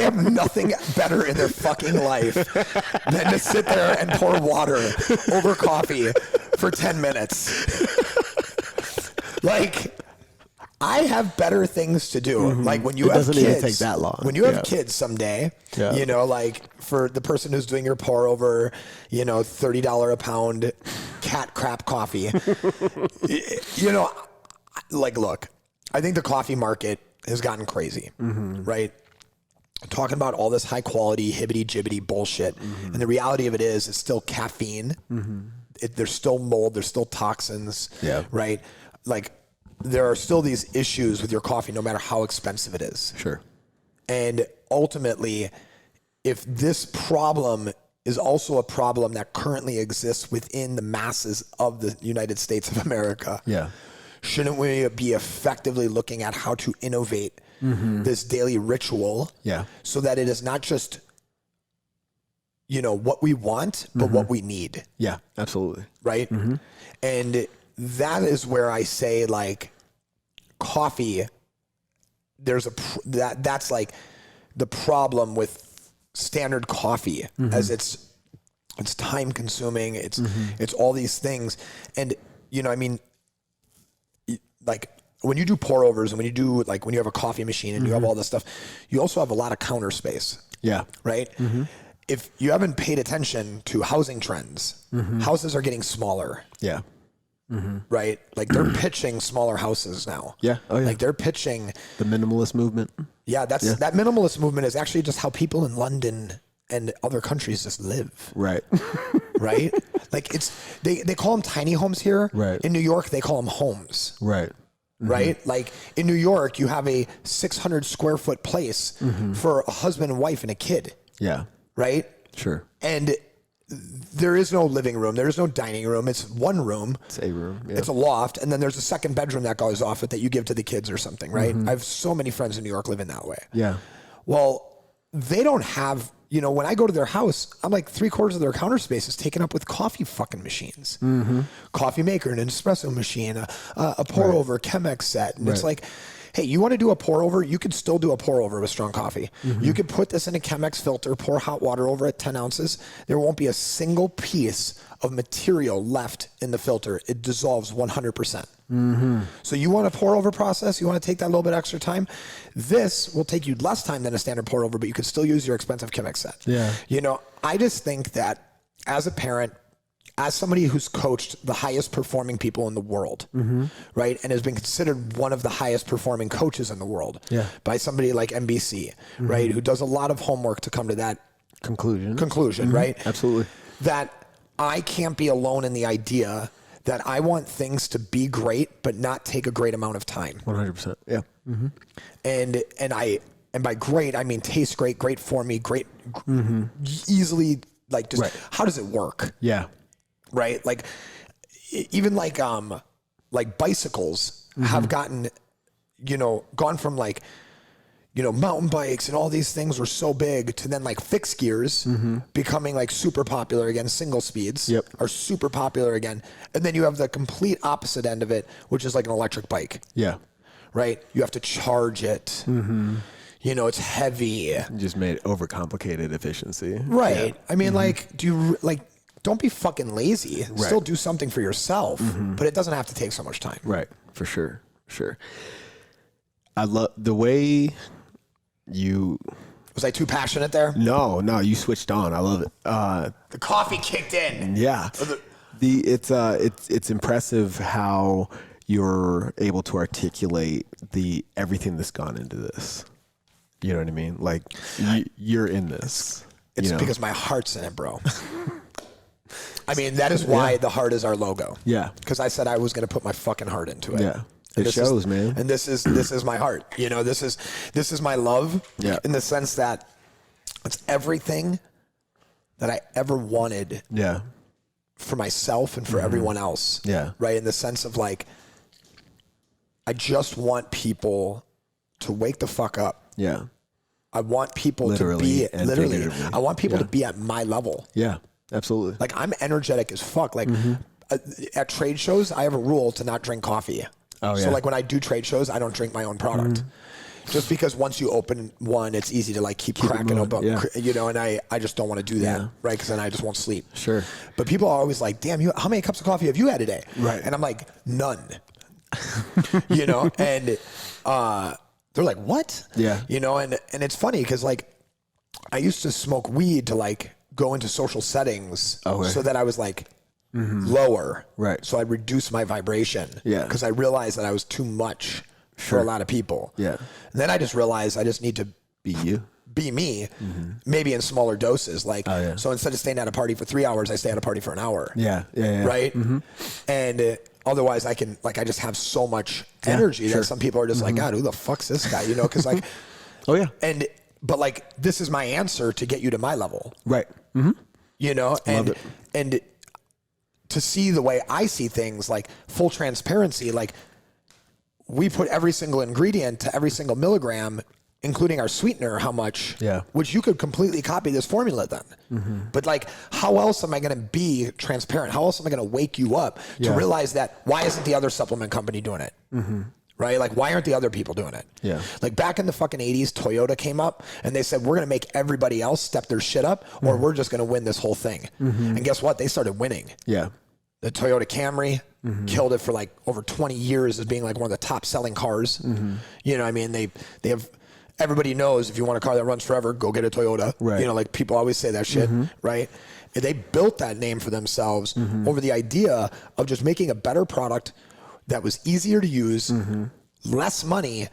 have nothing better in their fucking life than to sit there and pour water over coffee for 10 minutes. Like, I have better things to do. Like when you have kids, it doesn't even take that long. When you have kids someday, you know, like for the person who's doing your pour over, you know, $30 a pound cat crap coffee, you know, like, look, I think the coffee market has gotten crazy, right? Talking about all this high quality hibbity jibbity bullshit. And the reality of it is it's still caffeine. There's still mold. There's still toxins, right? Like, there are still these issues with your coffee, no matter how expensive it is. Sure. And ultimately, if this problem is also a problem that currently exists within the masses of the United States of America, shouldn't we be effectively looking at how to innovate this daily ritual so that it is not just, you know, what we want, but what we need? Yeah, absolutely. Right? And that is where I say, like, coffee, that's like the problem with standard coffee, as it's time consuming, it's all these things. And, you know, I mean, like when you do pour overs and when you do, like when you have a coffee machine and you have all this stuff, you also have a lot of counter space. Right? If you haven't paid attention to housing trends, houses are getting smaller. Right? Like they're pitching smaller houses now. Like they're pitching the minimalist movement. That minimalist movement is actually just how people in London and other countries just live. Right. Right? Like they call them tiny homes here. Right. In New York, they call them homes. Right. Right? Like in New York, you have a 600 square foot place for a husband and wife and a kid. Right? Sure. And there is no living room. There is no dining room. It's one room. It's a room. It's a loft. And then there's a second bedroom that goes off it that you give to the kids or something, right? I have so many friends in New York living that way. Well, they don't have, you know, when I go to their house, I'm like 3/4 of their counter space is taken up with coffee fucking machines. Coffee maker, an espresso machine, a pour over, Chemex set. And it's like, hey, you want to do a pour over? You could still do a pour over with strong coffee. You could put this in a Chemex filter, pour hot water over it, 10 ounces. There won't be a single piece of material left in the filter. It dissolves 100%. So you want a pour over process? You want to take that little bit extra time? This will take you less time than a standard pour over, but you could still use your expensive Chemex set. You know, I just think that as a parent, as somebody who's coached the highest performing people in the world, right, and has been considered one of the highest performing coaches in the world by somebody like NBC, right, who does a lot of homework to come to that conclusion, right? Absolutely. That I can't be alone in the idea that I want things to be great, but not take a great amount of time. 100%. Yeah. And by great, I mean taste great, great for me, great, easily, like just how does it work? Right? Like even like bicycles have gotten, you know, gone from like, you know, mountain bikes and all these things were so big to then like fixed gears becoming like super popular again. Single speeds are super popular again. And then you have the complete opposite end of it, which is like an electric bike. Right? You have to charge it. It's heavy. You just made overcomplicated efficiency. Right. Yeah. I mean, don't be fucking lazy. Right. Still do something for yourself, but it doesn't have to take so much time. Right. For sure. I love the way you... Was I too passionate there? No, you switched on. I love it. The coffee kicked in. Yeah. It's impressive how you're able to articulate everything that's gone into this. You know what I mean? Like you're in this. It's because my heart's in it, bro. I mean, that is why the heart is our logo. Yeah. Because I said I was going to put my fucking heart into it. Yeah. It shows, man. And this is my heart. This is my love. Yeah. In the sense that it's everything that I ever wanted. Yeah. For myself and for everyone else. Yeah. Right. In the sense of I just want people to wake the fuck up. Yeah. I want people to be I want people to be at my level. Yeah, absolutely. Like I'm energetic as fuck. Like at trade shows, I have a rule to not drink coffee. Oh, yeah. So when I do trade shows, I don't drink my own product. Just because once you open one, it's easy to keep cracking open, and I just don't want to do that, right? Because then I just won't sleep. Sure. But people are always like, damn, how many cups of coffee have you had today? Right. And I'm like, none. And they're like, what? Yeah. And it's funny because I used to smoke weed to go into social settings so that I was lower. Right. So I reduced my vibration. Yeah. Because I realized that I was too much for a lot of people. Yeah. And then I just realized I just need to be me, maybe in smaller doses. So instead of staying at a party for 3 hours, I stay at a party for an hour. Yeah. Right. And otherwise I can I just have so much energy that some people are just God, who the fuck's this guy? Because oh yeah. But this is my answer to get you to my level. Right. And to see the way I see things, full transparency, we put every single ingredient to every single milligram, including our sweetener, how much, which you could completely copy this formula then. But how else am I going to be transparent? How else am I going to wake you up to realize that why isn't the other supplement company doing it? Right? Why aren't the other people doing it? Yeah. Back in the fucking 80s, Toyota came up and they said, we're going to make everybody else step their shit up or we're just going to win this whole thing. And guess what? They started winning. Yeah. The Toyota Camry killed it for over 20 years as being one of the top selling cars. They have, everybody knows if you want a car that runs forever, go get a Toyota. Right. People always say that shit, right? And they built that name for themselves over the idea of just making a better product that was easier to use, less money,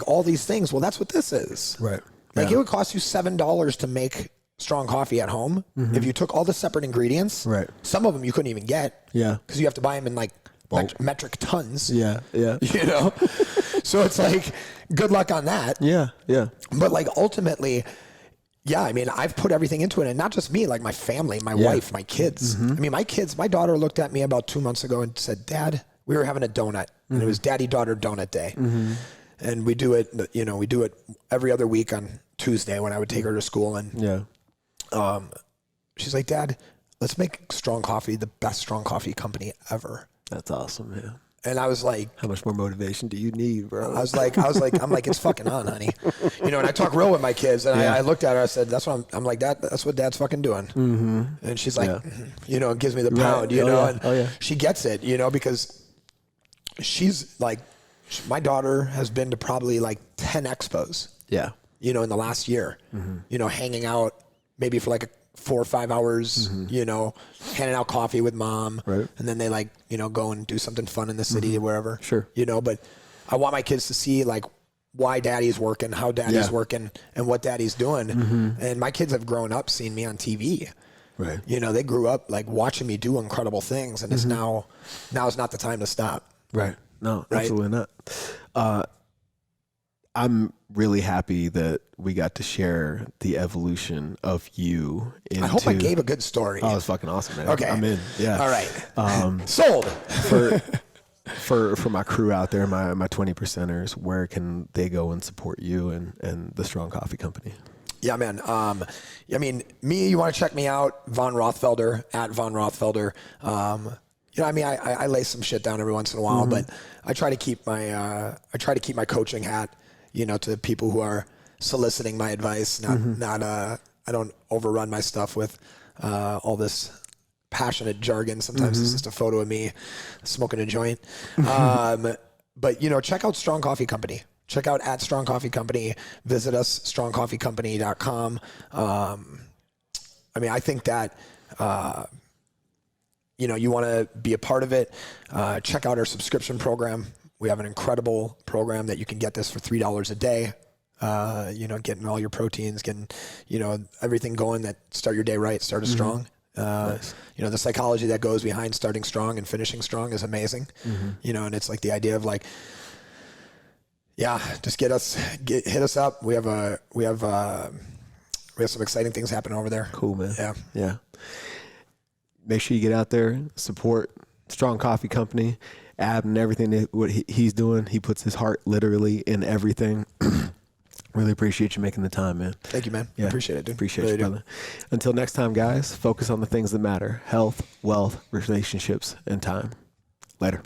all these things. Well, that's what this is. Right. It would cost you $7 to make strong coffee at home. If you took all the separate ingredients, right. Some of them you couldn't even get. Yeah. Because you have to buy them in metric tons. Yeah. Yeah. So it's good luck on that. Yeah. Yeah. But ultimately, I've put everything into it, and not just me, my family, my wife, my kids. My daughter looked at me about 2 months ago and said, Dad, we were having a donut, and it was daddy-daughter donut day. And we do it, we do it every other week on Tuesday when I would take her to school. And she's like, Dad, let's make Strong Coffee the best strong coffee company ever. That's awesome, man. And I was like, how much more motivation do you need, bro? I'm like, it's fucking on, honey. And I talk real with my kids, and I looked at her, I said, that's what I'm like, that's what Dad's fucking doing. And she's like, and gives me the pound, and she gets it, because she's my daughter has been to probably 10 expos. Yeah. In the last year, hanging out maybe for 4 or 5 hours, handing out coffee with mom. Right. And then they go and do something fun in the city or wherever. Sure. But I want my kids to see why daddy's working, how daddy's working, and what daddy's doing. And my kids have grown up seeing me on TV. Right. They grew up watching me do incredible things, and it's now is not the time to stop. Right. No, absolutely not. I'm really happy that we got to share the evolution of you. I hope I gave a good story. Oh, it's fucking awesome, man. Okay. I'm in. Yeah. All right. Sold. For my crew out there, my 20 percenters, where can they go and support you and the Strong Coffee Company? Yeah, man. You want to check me out, Von Rothfelder, at Von Rothfelder. I lay some shit down every once in a while, but I try to keep my coaching hat, to people who are soliciting my advice, not I don't overrun my stuff with all this passionate jargon. Sometimes it's just a photo of me smoking a joint. But, you know, check out Strong Coffee Company. Check out at Strong Coffee Company. Visit us, strongcoffeecompany.com. I mean, I think that, you know, you want to be a part of it. Check out our subscription program. We have an incredible program that you can get this for $3 a day. You know, getting all your proteins, getting, you know, everything going that start your day right, start it strong. Nice. You know, the psychology that goes behind starting strong and finishing strong is amazing. You know, and it's like the idea of like, yeah, just hit us up. We have some exciting things happening over there. Cool, man. Yeah. Yeah. Make sure you get out there, support Strong Coffee Company, Ab, and everything that what he's doing. He puts his heart literally in everything. Really appreciate you making the time, man. Thank you, man. Yeah. Appreciate it, dude. Appreciate Really you, brother. Until next time, guys, focus on the things that matter: health, wealth, relationships, and time. Later.